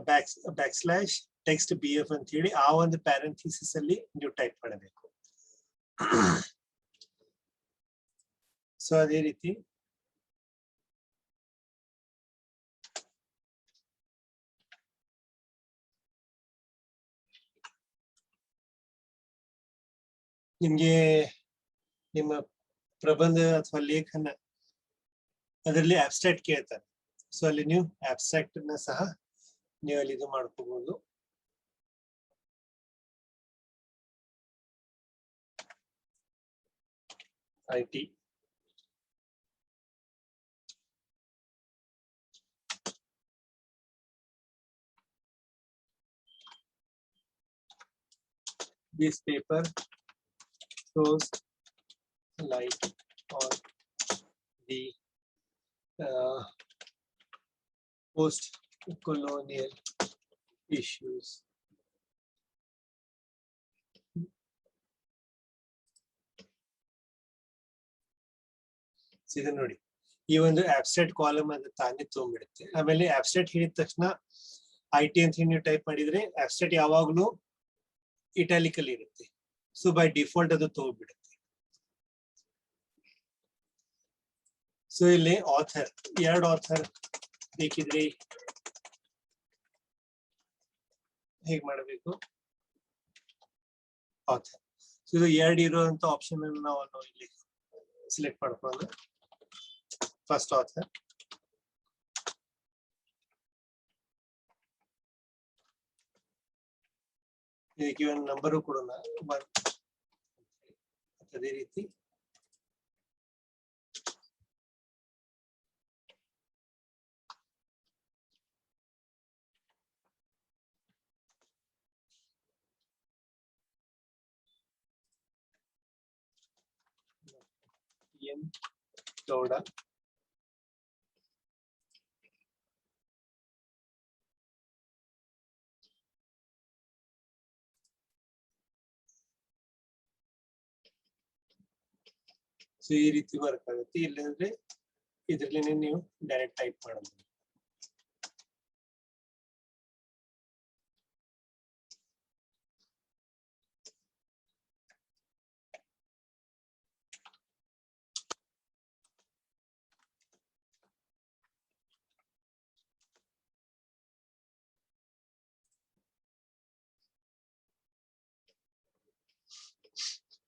back slash text BF ಅಂತ ಹೇಳಿ ಆ ಒಂದು ಪ್ಯಾರಂಥಿಸಿಸ್ ಅಲ್ಲಿ ನೀವು ಟೈಪ್ ಮಾಡಬೇಕು. ಸೊ ಅದೇ ರೀತಿ ನಿಮ್ಗೆ ನಿಮ್ಮ ಪ್ರಬಂಧ ಅಥವಾ ಲೇಖನ ಅದರಲ್ಲಿ ಅಬ್ಸ್ಟ್ರಾಕ್ಟ್ ಕೇಳ್ತಾರೆ. ಸೊ ಅಲ್ಲಿ ನೀವು ಅಬ್ಸ್ಟ್ರಾಕ್ಟ್ ನ ಸಹ ನೀವು ಅಲ್ಲಿ ಇದು ಮಾಡ್ಕೋಬಹುದು. IT this paper throws light on the post-colonial issues. ಇದನ್ನ ನೋಡಿ, ಈ ಒಂದು ಅಬ್ಸ್ಟ್ರಾಕ್ಟ್ ಕಾಲಮ್ ಅದು ತಾನೇ ತಗೊಂಡ್ಬಿಡುತ್ತೆ. ಆಮೇಲೆ ಅಬ್ಸ್ಟ್ರಾಕ್ಟ್ ಹೇಳಿದ ತಕ್ಷಣ IT ಅಂತ ಹೇಳಿ ನೀವು ಟೈಪ್ ಮಾಡಿದ್ರೆ ಅಬ್ಸ್ಟ್ರಾಕ್ಟ್ ಯಾವಾಗ್ಲೂ ಇಟಾಲಿಕ್ ಅಲ್ಲಿ ಇರುತ್ತೆ. ಸೊ ಬೈ ಡಿಫಾಲ್ಟ್ ಅದು ತಗೊಂಡ್ಬಿಡುತ್ತೆ. ಸೊ ಇಲ್ಲಿ ಆಥರ್, ಎರಡು ಆಥರ್ ಬೇಕಿದ್ರೆ ಹೇಗ್ ಮಾಡಬೇಕು, ಆಥರ್. ಸೊ ಇದು ಎರಡು ಇರುವಂತ ಆಪ್ಷನ್ ಅನ್ನು ನಾವು ಇಲ್ಲಿ ಸೆಲೆಕ್ಟ್ ಮಾಡ್ಕೊಳ್ಳೋಣ. ಫಸ್ಟ್ ಆಥರ್, ಇದಕ್ಕೆ ಒಂದು ನಂಬರು ಕೊಡೋಣ, ಅದೇ ರೀತಿ ಎಂ ಗೌಡ, ಸೊ ಈ ರೀತಿ ವರ್ಕ್ ಆಗುತ್ತೆ. ಇಲ್ಲಂದ್ರೆ ಇದ್ರಲ್ಲಿ ನೀವು ಡೈರೆಕ್ಟ್ ಟೈಪ್ ಮಾಡಬಹುದು.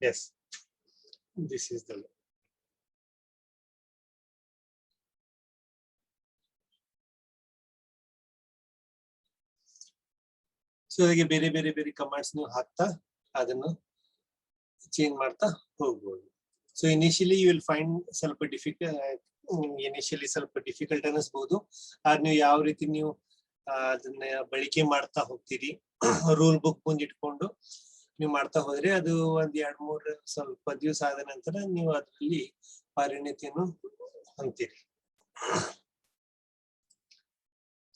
Yes, this is the way. So ಹಾಗೆ ಬೇರೆ ಬೇರೆ ಬೇರೆ ಕಮಾಂಡ್ಸ್ ನೀವು ಹಾಕ್ತಾ ಅದನ್ನು ಚೇಂಜ್ ಮಾಡ್ತಾ ಹೋಗ್ಬೋದು. So initially you will find ಸ್ವಲ್ಪ ಡಿಫಿಕಲ್ಟ್ ಅನ್ನಿಸ್ಬೋದು. ಆದ್ರೆ ನೀವು ಯಾವ ರೀತಿ ನೀವು ಅದನ್ನ ಬಳಕೆ ಮಾಡ್ತಾ ಹೋಗ್ತೀರಿ, ರೂಲ್ ಬುಕ್ ಮುಂದಿಟ್ಕೊಂಡು ನೀವು ಮಾಡ್ತಾ ಹೋದ್ರೆ ಅದು ಒಂದ್ 2-3 ಸ್ವಲ್ಪ ದಿವಸ ಆದ ನಂತರ ನೀವು ಅದರಲ್ಲಿ ಪರಿಣಿತಿಯನ್ನು ಹೊಂದ್ತೀರಿ.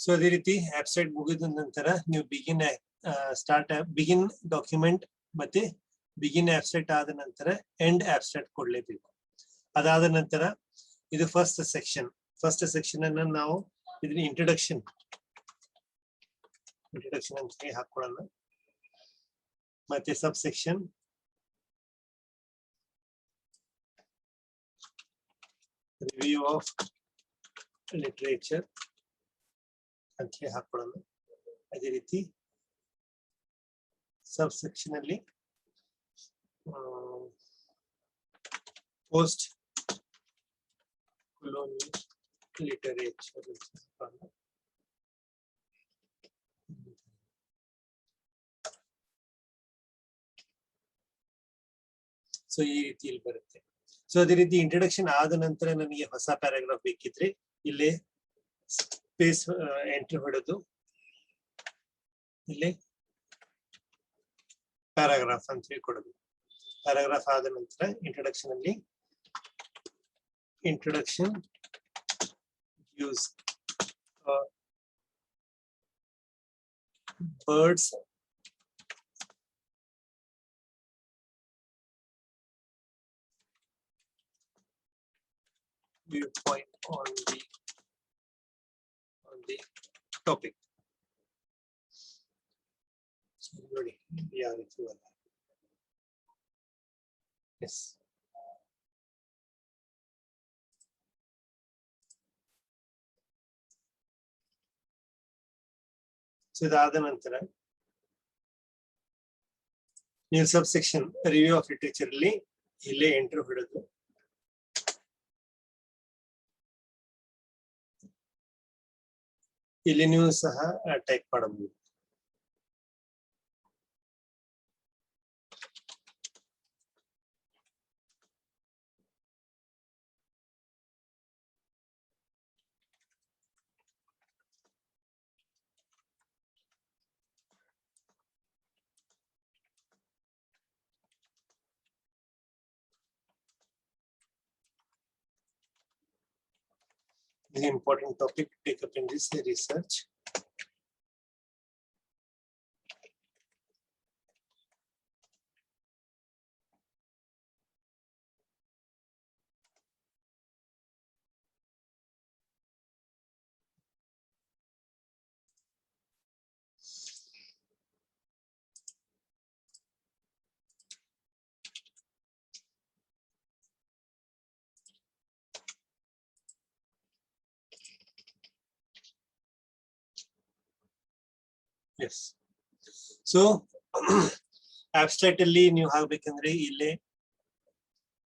ಸೊ ಅದೇ ರೀತಿ ಅಬ್ಸ್ಟ್ರಾಕ್ಟ್ ಮುಗಿದ ನಂತರ ನೀವು ಬಿಗಿನ್ ಡಾಕ್ಯುಮೆಂಟ್ ಮತ್ತೆ ಬಿಗಿನ್ ಅಬ್ಸ್ಟ್ರಾಕ್ಟ್ ಆದ ನಂತರ ಎಂಡ್ ಅಬ್ಸ್ಟ್ರಾಕ್ಟ್ ಕೊಡ್ಲೇಬೇಕು. ಅದಾದ ನಂತರ ಇದು ಫಸ್ಟ್ ಸೆಕ್ಷನ್ ಅನ್ನ ನಾವು ಇದನ್ನ ಇಂಟ್ರೊಡಕ್ಷನ್ ಅಂತ ಹಾಕೊಳ್ಳೋಣ. ಮತ್ತೆ ಸಬ್ ಸೆಕ್ಷನ್ ರಿವ್ಯೂ ಆಫ್ ಲಿಟರೇಚರ್ ಅಂತ ಹಾಕೊಳ್ಳೋಣ. ಅದೇ ರೀತಿ ಸಬ್ ಸೆಕ್ಷನ್ ಅಲ್ಲಿ ಪೋಸ್ಟ್ colonial literature. ಸೊ ಈ ರೀತಿಯಲ್ಲಿ ಬರುತ್ತೆ. ಸೊ ಅದೇ ರೀತಿ ಇಂಟ್ರಡಕ್ಷನ್ ಆದ ನಂತರ ನನಗೆ ಹೊಸ ಪ್ಯಾರಾಗ್ರಾಫ್ ಬೇಕಿದ್ರೆ ಇಲ್ಲಿ ಸ್ಪೇಸ್ ಎಂಟ್ರಿ ಹೊಡೆದು ಇಲ್ಲಿ ಪ್ಯಾರಾಗ್ರಾಫ್ ಅಂತ ಹೇಳಿ ಕೊಡೋದು. ಪ್ಯಾರಾಗ್ರಾಫ್ ಆದ ನಂತರ ಇಂಟ್ರಡಕ್ಷನ್ ಅಲ್ಲಿ introduction use birds viewpoint on the topic. So ನೋಡಿ ಯಾವ ರೀತಿ ಅಲ್ಲ. Yes. ಸೊ ಇದಾದ ನಂತರ ನೀವು ಸಬ್ ಸೆಕ್ಷನ್ ರಿವ್ಯೂ ಆಫ್ ಲಿಟರೇಚರ್ ಅಲ್ಲಿ ಇಲ್ಲೇ ಎಂಟ್ರಿ ಹೊಡೆದು ಇಲ್ಲಿ ನೀವು ಸಹ ಟೈಪ್ ಮಾಡಬಹುದು. The important topic to take up in this research. Yes. So abstract ಅಲ್ಲಿ ನೀವು ಹಾಕಬೇಕಂದ್ರೆ ಇಲ್ಲೇ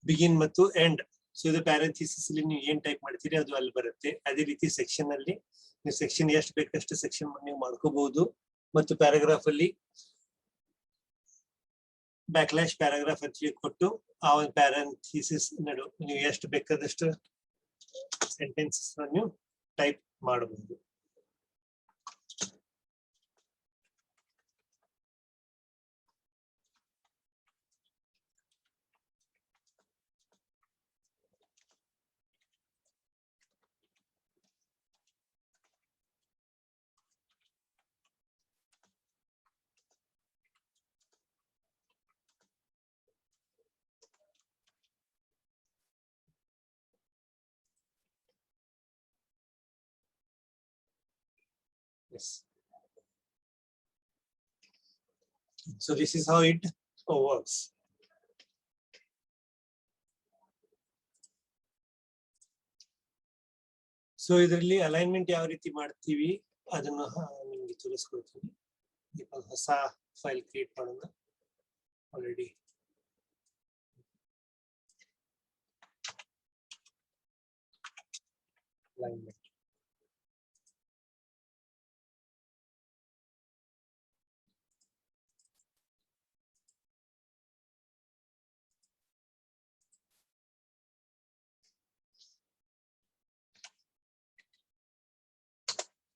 ಬಿಗಿನ್ ಮತ್ತು ಎಂಡ್. ಸೊ ಇದು ಪ್ಯಾರಂಥಿಸಿಸ್ ಅಲ್ಲಿ ನೀವು ಏನ್ ಟೈಪ್ ಮಾಡ್ತೀರಿ ಅದು ಅಲ್ಲಿ ಬರುತ್ತೆ. ಅದೇ ರೀತಿ ಸೆಕ್ಷನ್ ಅಲ್ಲಿ ನೀವು ಸೆಕ್ಷನ್ ಎಷ್ಟು ಬೇಕಷ್ಟು ಸೆಕ್ಷನ್ ನೀವು ಮಾಡ್ಕೋಬಹುದು. ಮತ್ತು ಪ್ಯಾರಾಗ್ರಾಫ್ ಅಲ್ಲಿ ಬ್ಯಾಕ್ಲಾಶ್ ಪ್ಯಾರಾಗ್ರಾಫ್ ಅಂತ ಕೊಟ್ಟು ಆ ಒಂದು ಪ್ಯಾರಂಥಿಸಿಸ್ ನಡು ನೀವು ಎಷ್ಟು ಬೇಕಾದಷ್ಟು ಸೆಂಟೆನ್ಸಸ್ ನೀವು ಟೈಪ್ ಮಾಡಬಹುದು. Yes. So this is how it works. So ಇದರಲ್ಲಿ ಅಲೈನ್ಮೆಂಟ್ ಯಾವ ರೀತಿ ಮಾಡ್ತೀವಿ ಅದನ್ನ ನಿಮ್ಗೆ ತೋರಿಸ್ಕೊಡ್ತೀನಿ. ಹೊಸ ಫೈಲ್ ಕ್ರಿಯೇಟ್ ಮಾಡೋಣ. Already alignment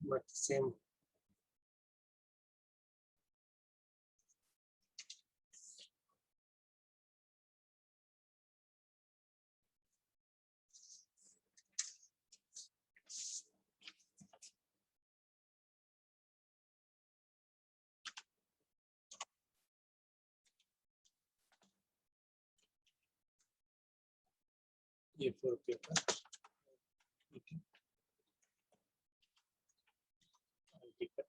but same A4 paper. Okay. I'll pick up.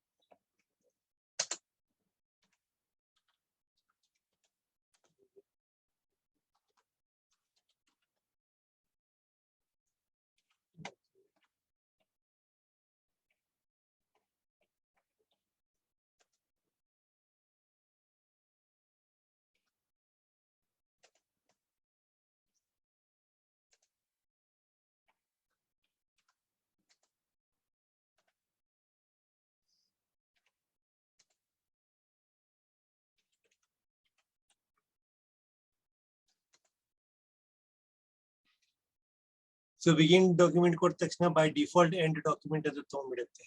So begin document ಕೊಟ್ಟ ತಕ್ಷಣ ಬೈ ಡಿಫಾಲ್ಟ್ ಎಂಡ್ ಡಾಕ್ಯುಮೆಂಟ್ ಅದು ತಗೊಂಡ್ಬಿಡುತ್ತೆ.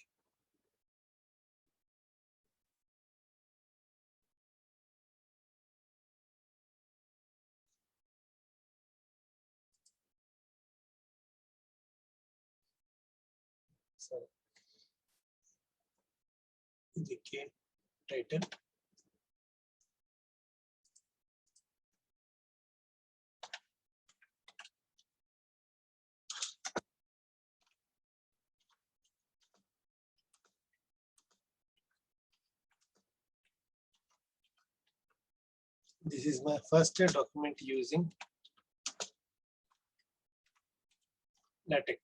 ಇದಕ್ಕೆ title, this is my first document using LaTeX.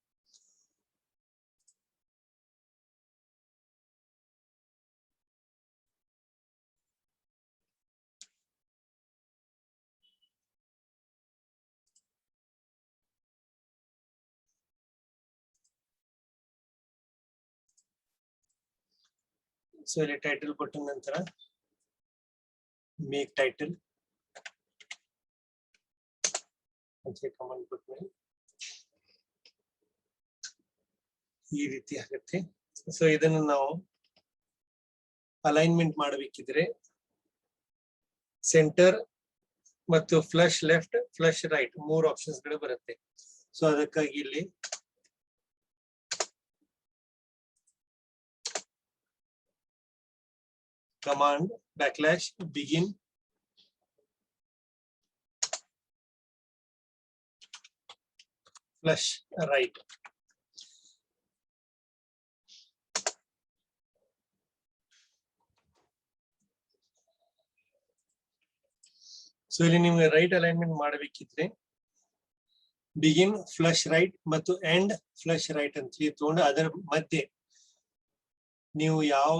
So ಇಲ್ಲಿ ಟೈಟಲ್ ಕೊಟ್ಟ ನಂತರ ಮೇಕ್ ಟೈಟಲ್ ಅಂತ command ಕೊಟ್ಮೇಲೆ ಈ ರೀತಿ ಆಗುತ್ತೆ. ಸೊ ಇದನ್ನು ನಾವು ಅಲೈನ್ಮೆಂಟ್ ಮಾಡಬೇಕಿದ್ರೆ ಸೆಂಟರ್ ಮತ್ತು flush left, flush right 3 options ಗಳು ಬರುತ್ತೆ. ಸೊ ಅದಕ್ಕಾಗಿ ಇಲ್ಲಿ command /begin flush right. So ಇಲ್ಲಿ ನಿಮ್ಗೆ ರೈಟ್ ಅಲೈನ್ಮೆಂಟ್ ಮಾಡಬೇಕಿದ್ರೆ ಬಿಗಿನ್ ಫ್ಲಶ್ ರೈಟ್ ಮತ್ತು ಎಂಡ್ ಫ್ಲಶ್ ರೈಟ್ ಅಂತ ತಗೊಂಡು ಅದರ ಮಧ್ಯೆ ನೀವು ಯಾವ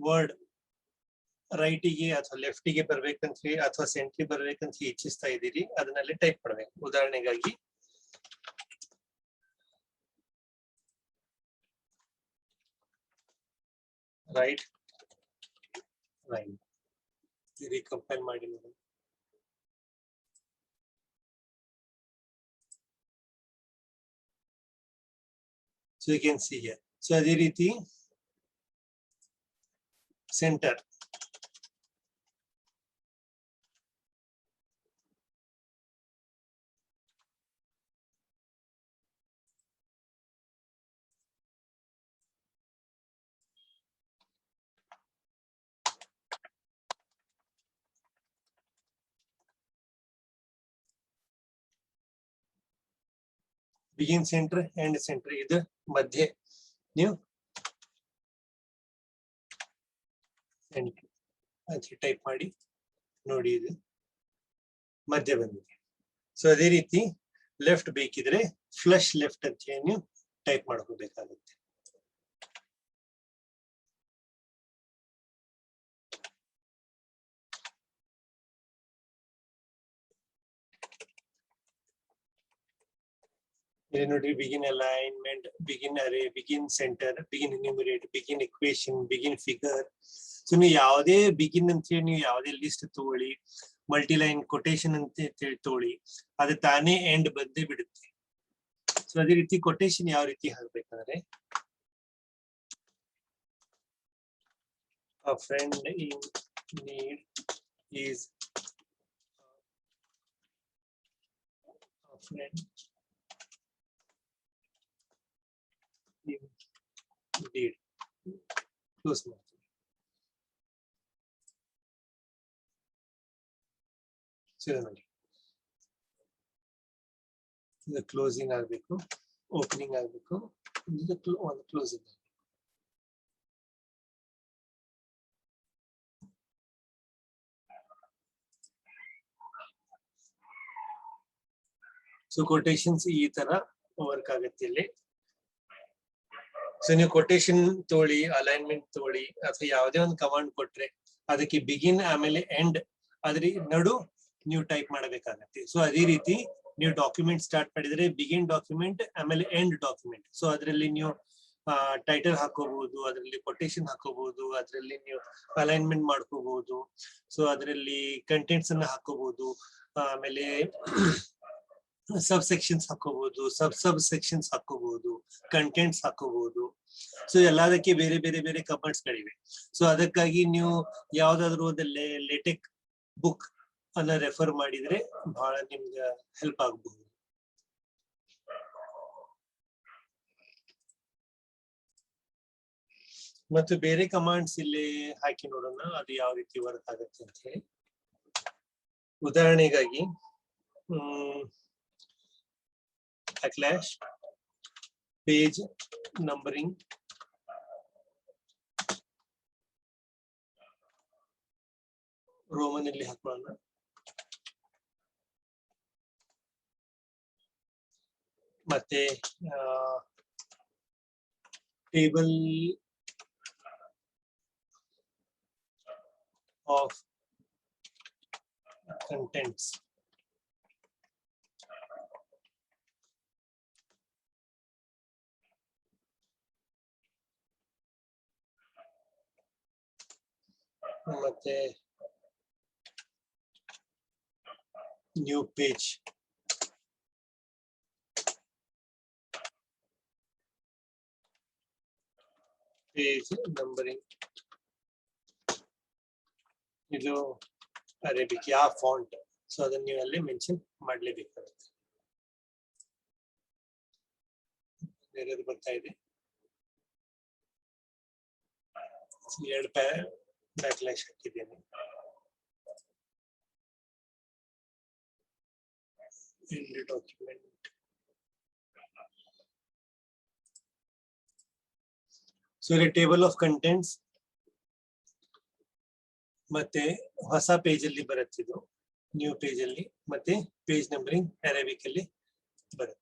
ವರ್ಡ್ ರೈಟಿಗೆ ಅಥವಾ ಲೆಫ್ಟಿಗೆ ಬರ್ಬೇಕಂತ ಹೇಳಿ ಅಥವಾ ಸೆಂಟ್ರಿಗೆ ಬರ್ಬೇಕಂತ ಇಚ್ಛಿಸ್ತಾ ಇದ್ದೀರಿ ಅದನ್ನಲ್ಲಿ ಟೈಪ್ ಮಾಡ್ಬೇಕು. ಉದಾಹರಣೆಗಾಗಿ ರೈಟ್ ಲೈನ್ ರೀಕಂಪೈಲ್ ಮಾಡಿ ನೋಡಿ. So you can see here. So ಅದೇ ರೀತಿ centre begin centre end centre ಇದು ಮಧ್ಯೆ ನೀವು ಟೈಪ್ ಮಾಡಿ ನೋಡಿ, ಇದು ಮಧ್ಯ ಬಂದಿದೆ. ಸೊ ಅದೇ ರೀತಿ ಲೆಫ್ಟ್ ಬೇಕಿದ್ರೆ ಫ್ಲಶ್ ಲೆಫ್ಟ್ ಅಂತ ಹೇಳಿ ನೀವು ಟೈಪ್ ಮಾಡ್ಕೋಬೇಕಾಗುತ್ತೆ. ಇಲ್ಲಿ ನೋಡ್ರಿ, begin alignment, begin array, begin centre, begin enumerate, begin equation, begin figure. So ನೀವು ಯಾವುದೇ ಬಿಗಿನ್ ಅಂತ ಹೇಳಿ ನೀವು ಯಾವುದೇ ಲಿಸ್ಟ್ ತಗೊಳ್ಳಿ, ಮಲ್ಟಿಲೈನ್ ಕೊಟೇಶನ್ ಅಂತ ಹೇಳಿ ತಗೊಳ್ಳಿ, ಅದು ತಾನೇ ಎಂಡ್ ಬಂದೇ ಬಿಡುತ್ತೆ. ಸೊ ಅದೇ ರೀತಿ ಕೊಟೇಶನ್ ಯಾವ ರೀತಿ ಹಾಕ್ಬೇಕಂದ್ರೆ a friend in need is a friend indeed. Close ಮಾಡ್ತೀವಿ. ಸೊ ನೋಡಿ, ಇದು ಕ್ಲೋಸಿಂಗ್ ಆಗ್ಬೇಕು, ಓಪನಿಂಗ್ ಆಗ್ಬೇಕು, ಇದು ಕ್ಲೋಸಿಂಗ್. ಸೊ ಕೊಟೇಶನ್ಸ್ ಈ ತರ ವರ್ಕ್ ಆಗುತ್ತೆ ಇಲ್ಲಿ. ಸೊ ನೀವು ಕೊಟೇಶನ್ ತಗೊಳ್ಳಿ, ಅಲೈನ್ಮೆಂಟ್ ತಗೊಳ್ಳಿ, ಅಥವಾ ಯಾವುದೇ ಒಂದು ಕಮಾಂಡ್ ಕೊಟ್ರೆ ಅದಕ್ಕೆ ಬಿಗಿನ್ ಆಮೇಲೆ ಎಂಡ್ ಅದ್ರ ನಡು ನೀವು ಟೈಪ್ ಮಾಡಬೇಕಾಗತ್ತೆ. ಸೊ ಅದೇ ರೀತಿ ನೀವು ಡಾಕ್ಯುಮೆಂಟ್ ಸ್ಟಾರ್ಟ್ ಮಾಡಿದ್ರೆ ಬಿಗಿನ್ ಡಾಕ್ಯುಮೆಂಟ್ ಆಮೇಲೆ ಎಂಡ್ ಡಾಕ್ಯುಮೆಂಟ್. ಸೊ ಅದರಲ್ಲಿ ನೀವು ಟೈಟಲ್ ಹಾಕೋಬಹುದು, ಅದರಲ್ಲಿ ಕೊಟೇಶನ್ ಹಾಕೋಬಹುದು, ಅದರಲ್ಲಿ ನೀವು ಅಲೈನ್ಮೆಂಟ್ ಮಾಡ್ಕೋಬಹುದು. ಸೊ ಅದರಲ್ಲಿ ಕಂಟೆಂಟ್ಸ್ ಅನ್ನ ಹಾಕೋಬಹುದು, ಆಮೇಲೆ ಸಬ್ ಸೆಕ್ಷನ್ಸ್ ಹಾಕೋಬಹುದು, ಸಬ್ ಸೆಕ್ಷನ್ಸ್ ಹಾಕೋಬಹುದು, ಕಂಟೆಂಟ್ಸ್ ಹಾಕೋಬಹುದು. ಸೊ ಎಲ್ಲದಕ್ಕೆ ಬೇರೆ ಬೇರೆ ಬೇರೆ ಕಮಾಂಡ್ಸ್ ಗಳಿವೆ. ಸೊ ಅದಕ್ಕಾಗಿ ನೀವು ಯಾವ್ದಾದ್ರು ಒಂದು ಲೇಟೆಕ್ ಬುಕ್ ಅನ್ನ ರೆಫರ್ ಮಾಡಿದ್ರೆ ಬಹಳ ನಿಮ್ಗೆ ಹೆಲ್ಪ್ ಆಗಬಹುದು. ಮತ್ತು ಬೇರೆ ಕಮಾಂಡ್ಸ್ ಇಲ್ಲಿ ಹಾಕಿ ನೋಡೋಣ ಅದು ಯಾವ ರೀತಿ ವರ್ಕ್ ಆಗುತ್ತೆ ಅಂತ ಹೇಳಿ. ಉದಾಹರಣೆಗಾಗಿ ಬ್ಯಾಕ್‌ಸ್ಲ್ಯಾಶ್ ಪೇಜ್ ನಂಬರಿಂಗ್ ರೋಮನ್ ಅಲ್ಲಿ ಹಾಕೋಣ. ಮತ್ತೆ ಟೇಬಲ್ ಆಫ್ contents ಮತ್ತೆ ನ್ಯೂ ಪೇಜ್ ನಂಬರಿಂಗ್ ಇದು ಅರೇಬಿಕ್ ಯಾವ ಫಾಂಟ್, ಸೊ ಅದನ್ನ ನೀವು ಅಲ್ಲಿ ಮೆನ್ಷನ್ ಮಾಡ್ಲೇಬೇಕಾಗುತ್ತೆ. ಬೇರೆದು ಬರ್ತಾ ಇದೆ, ಎರಡು ಬ್ಯಾಕ್‌ಸ್ಲ್ಯಾಶ್ ಹಾಕಿದ್ದೇನೆ. in the document. So ಇಲ್ಲಿ ಟೇಬಲ್ ಆಫ್ ಕಂಟೆಂಟ್ಸ್ ಮತ್ತೆ ಹೊಸ ಪೇಜ್ ಅಲ್ಲಿ ಬರುತ್ತಿದ್ದು ನ್ಯೂ ಪೇಜ್ ಅಲ್ಲಿ, ಮತ್ತೆ ಪೇಜ್ ನಂಬರಿಂಗ್ ಅರೇಬಿಕ್ ಅಲ್ಲಿ ಬರುತ್ತೆ.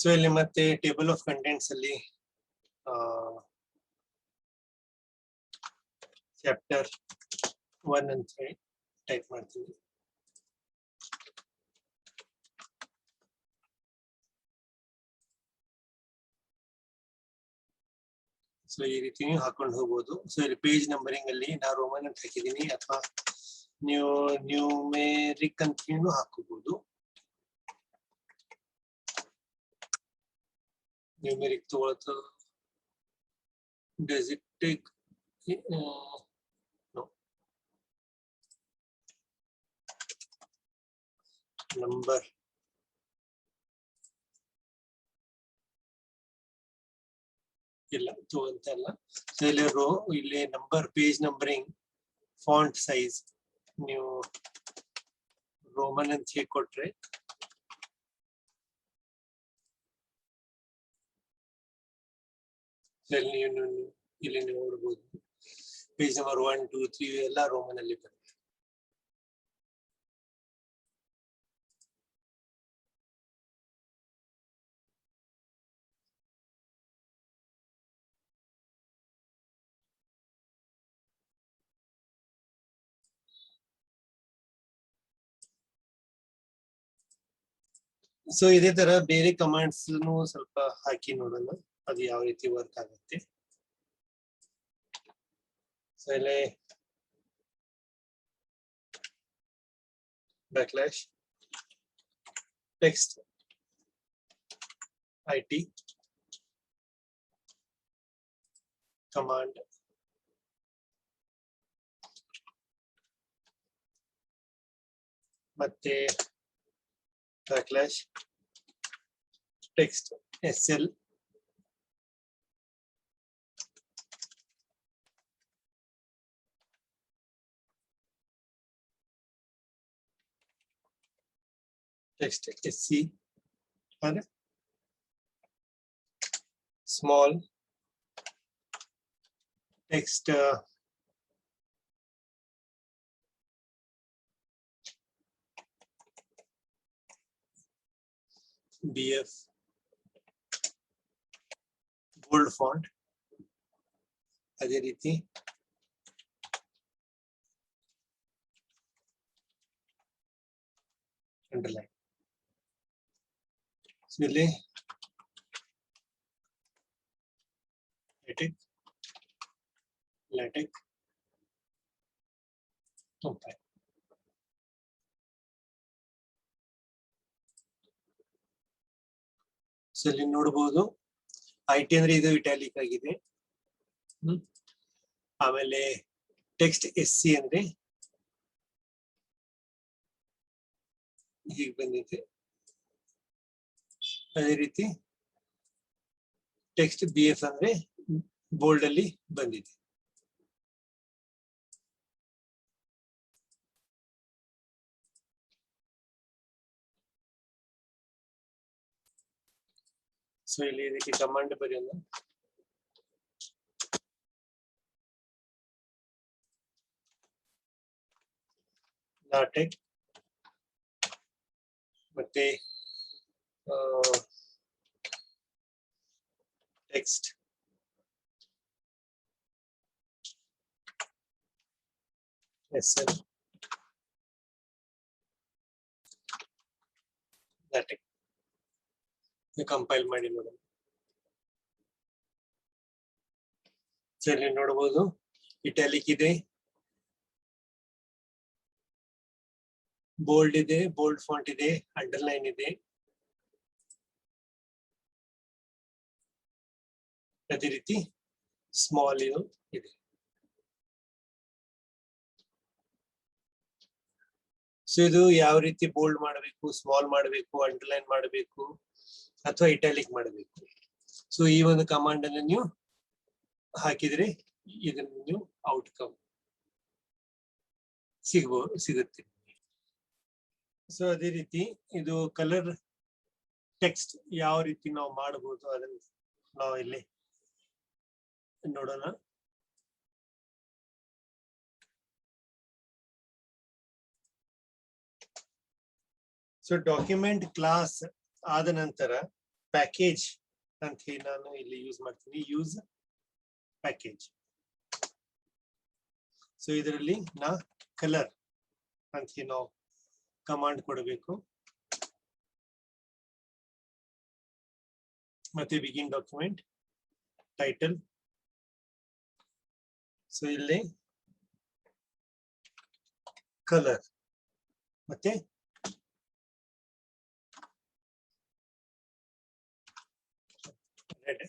ಸೊ ಇಲ್ಲಿ ಮತ್ತೆ ಟೇಬಲ್ ಆಫ್ ಕಂಟೆಂಟ್ಸ್ ಅಲ್ಲಿ ಚಾಪ್ಟರ್ 1 ಅಂತ ಹೇಳಿ ಟೈಪ್ ಮಾಡ್ತೀನಿ. ಸೊ ಈ ರೀತಿ ನೀವು ಹಾಕೊಂಡು ಹೋಗ್ಬೋದು. ಸೊ ಇಲ್ಲಿ ಪೇಜ್ ನಂಬರಿಂಗ್ ಅಲ್ಲಿ ನಾ ರೋಮನ್ ಅಂತ ಹಾಕಿದ್ದೀನಿ, ಅಥವಾ ನೀವು ನ್ಯೂಮೆರಿಕ್ ಅಂತ ಹೇಳಿ ಹಾಕೋಬಹುದು. ನ್ಯೂಮೆರಿಕ್ ತಗೊಳ್ತು does it take no number ಇಲ್ಲ ತಗೊಂತಲ್ಲ. ಸೊ ಇಲ್ಲಿ ಇಲ್ಲಿ number page numbering font size ನೀವು ರೋಮನ್ ಅಂತ ಹೇಳಿ ಕೊಟ್ರೆ ಇಲ್ಲಿ ನೀವು ನೋಡಬಹುದು ಪೇಜ್ ನಂಬರ್ 1, 2, 3 ಎಲ್ಲ ರೋಮನ್ ಅಲ್ಲಿ ಬರುತ್ತೆ. ಸೊ ಇದೇ ತರ ಬೇರೆ ಕಮಾಂಡ್ಸ್ ಸ್ವಲ್ಪ ಹಾಕಿ ನೋಡೋಣ ಅದು ಯಾವ ರೀತಿ ವರ್ಕ್ ಆಗುತ್ತೆ. ಸೊ ಇಲ್ಲಿ ಬ್ಯಾಕ್‌ಸ್ಲ್ಯಾಶ್ ಟೆಕ್ಸ್ಟ್ IT ಕಮಾಂಡ್ ಮತ್ತೆ ಬ್ಯಾಕ್‌ಸ್ಲ್ಯಾಶ್ text SL text SC and small text BF bold font ಅದೇ ರೀತಿ ಅಂಡರ್ಲೈನ್. ಇಲ್ಲಿ LaTeX ಕಂಪೈಲ್. ಸೊ ಇಲ್ಲಿ ನೋಡಬಹುದು IT ಅಂದ್ರೆ ಇದು ಇಟಾಲಿಕ್ ಆಗಿದೆ. ಆಮೇಲೆ ಟೆಕ್ಸ್ಟ್ SC ಅಂದ್ರೆ ಹೀಗೆ ಬಂದಿದೆ. ಅದೇ ರೀತಿ ಟೆಕ್ಸ್ಟ್ BF ಅಂದ್ರೆ ಬೋಲ್ಡ್ ಅಲ್ಲಿ ಬಂದಿದೆ. ಸೊ ಇಲ್ಲಿ ಇದಕ್ಕೆ ಕಮಾಂಡ್ ಬರೆಯೋಣ. LaTeX ಮತ್ತೆ ಟೆಕ್ಸ್ಟ್ SL LaTeX ಕಂಪೈಲ್ ಮಾಡಿ ನೋಡೋಣ. ಸರಿ ನೋಡಬಹುದು ಇಟಾಲಿಕ್ ಇದೆ, ಬೋಲ್ಡ್ ಇದೆ, ಬೋಲ್ಡ್ ಫಾಂಟ್ ಇದೆ, ಅಂಡರ್ಲೈನ್ ಇದೆ. ಅದೇ ರೀತಿ ಸ್ಮಾಲ್ ಇದೆ. ಸೊ ಇದು ಯಾವ ರೀತಿ ಬೋಲ್ಡ್ ಮಾಡಬೇಕು, ಸ್ಮಾಲ್ ಮಾಡಬೇಕು, ಅಂಡರ್ಲೈನ್ ಮಾಡಬೇಕು ಅಥವಾ ಇಟಾಲಿಕ್ ಮಾಡಬೇಕು. ಸೊ ಈ ಒಂದು ಕಮಾಂಡ್ ಅನ್ನು ನೀವು ಹಾಕಿದ್ರೆ ಇದನ್ನು ನೀವು ಔಟ್ಕಮ್ ಸಿಗುತ್ತೆ. ಸೊ ಅದೇ ರೀತಿ ಇದು ಕಲರ್ ಟೆಕ್ಸ್ಟ್ ಯಾವ ರೀತಿ ನಾವು ಮಾಡಬಹುದು ಅದನ್ನು ನಾವು ಇಲ್ಲಿ ನೋಡೋಣ. ಸೊ ಡಾಕ್ಯುಮೆಂಟ್ ಕ್ಲಾಸ್ ಆದ ನಂತರ ಪ್ಯಾಕೇಜ್ ಅಂತ ಹೇಳಿ ನಾನು ಇಲ್ಲಿ ಯೂಸ್ ಮಾಡ್ತೀನಿ. Use package. ಸೊ ಇದರಲ್ಲಿ ನಾ ಕಲರ್ ಅಂತ ಹೇಳಿ ನಾವು ಕಮಾಂಡ್ ಕೊಡಬೇಕು. ಮತ್ತೆ ಬಿಗಿನ್ ಡಾಕ್ಯುಮೆಂಟ್ ಟೈಟಲ್. ಸೊ ಇಲ್ಲಿ ಕಲರ್ ಮತ್ತೆ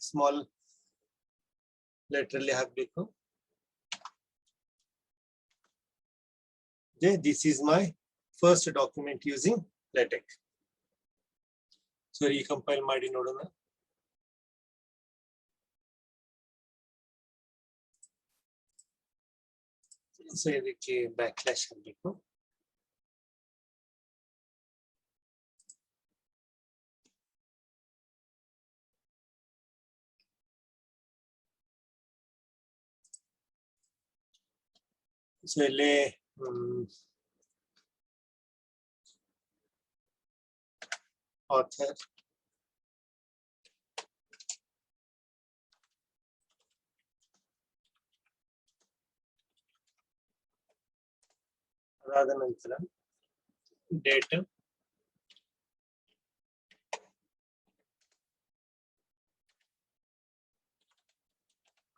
ಸ್ಮಾಲ್ ಲೆಟರ್ ಅಲ್ಲಿ ಹಾಕಬೇಕು. This is my first document using LaTeX. So ಈ ಕಂಪೈಲ್ ಮಾಡಿ ನೋಡೋಣ. ಸೊ ಇದಕ್ಕೆ ಬ್ಯಾಕ್‌ಸ್ಲ್ಯಾಶ್ ಹಾಕಬೇಕು. ಸೊ ಇಲ್ಲಿ ಆಥರ್ ಅದಾದ ನಂತರ ಡೇಟ್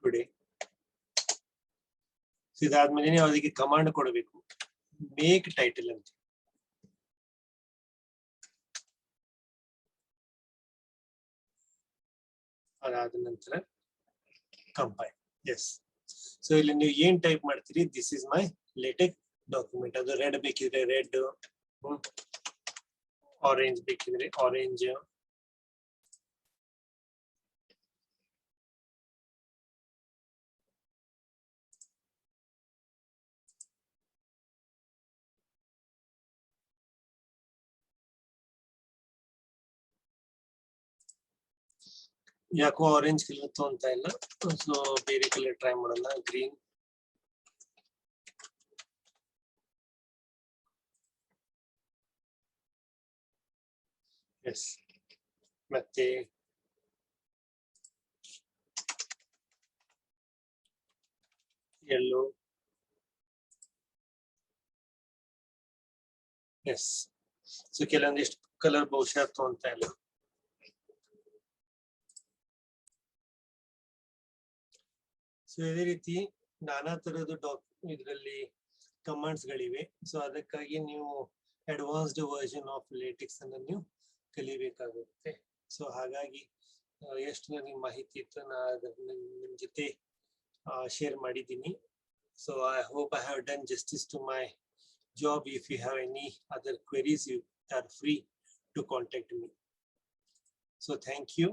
ಟುಡೇ. ಇದಾದ್ಮೇಲೆ ನೀವು ಅದಕ್ಕೆ ಕಮಾಂಡ್ ಕೊಡಬೇಕು, ಮೇಕ್ ಟೈಟಲ್ ಅಂತ. ಅದಾದ ನಂತರ ಕಂಪೈಲ್. ಎಸ್. ಸೊ ಇಲ್ಲಿ ನೀವು ಏನ್ ಟೈಪ್ ಮಾಡ್ತೀರಿ, this is my LaTeX document. ಅದು ರೆಡ್ ಬೇಕಿದ್ರೆ ರೆಡ್, ಆರೆಂಜ್ ಬೇಕಿದ್ರೆ ಆರೆಂಜ್, ಯಾಕೋ ಆರೆಂಜ್ ಕಲರ್ ತೊಂತ ಇಲ್ಲ. ಸೊ ಬೇರೆ ಕಲರ್ ಟ್ರೈ ಮಾಡೋಣ, ಗ್ರೀನ್. ಎಸ್. ಮತ್ತೆ ಯೆಲ್ಲೋ. ಎಸ್. ಸೊ ಕೆಲವೊಂದಿಷ್ಟು ಕಲರ್ ಬಹುಶಃ ತೊಂತ ಇಲ್ಲ. ಸೊ ಇದೇ ರೀತಿ ನಾನಾ ತರದ ಇದರಲ್ಲಿ ಕಮಾಂಡ್ಸ್ ಗಳಿವೆ. ಸೊ ಅದಕ್ಕಾಗಿ ನೀವು ಅಡ್ವಾನ್ಸ್ಡ್ ವರ್ಷನ್ ಆಫ್ ಲೇಟೆಕ್ಸ್ ಅನ್ನು ನೀವು ಕಲಿಬೇಕಾಗುತ್ತೆ. ಸೊ ಹಾಗಾಗಿ ಎಷ್ಟು ನನಗೆ ಮಾಹಿತಿ ಇತ್ತು ನಾ ಅದನ್ನ ನಿಮ್ ಜೊತೆ ಶೇರ್ ಮಾಡಿದ್ದೀನಿ. So I hope I have done justice to my job. If you have any other queries, you are free to contact me. So thank you.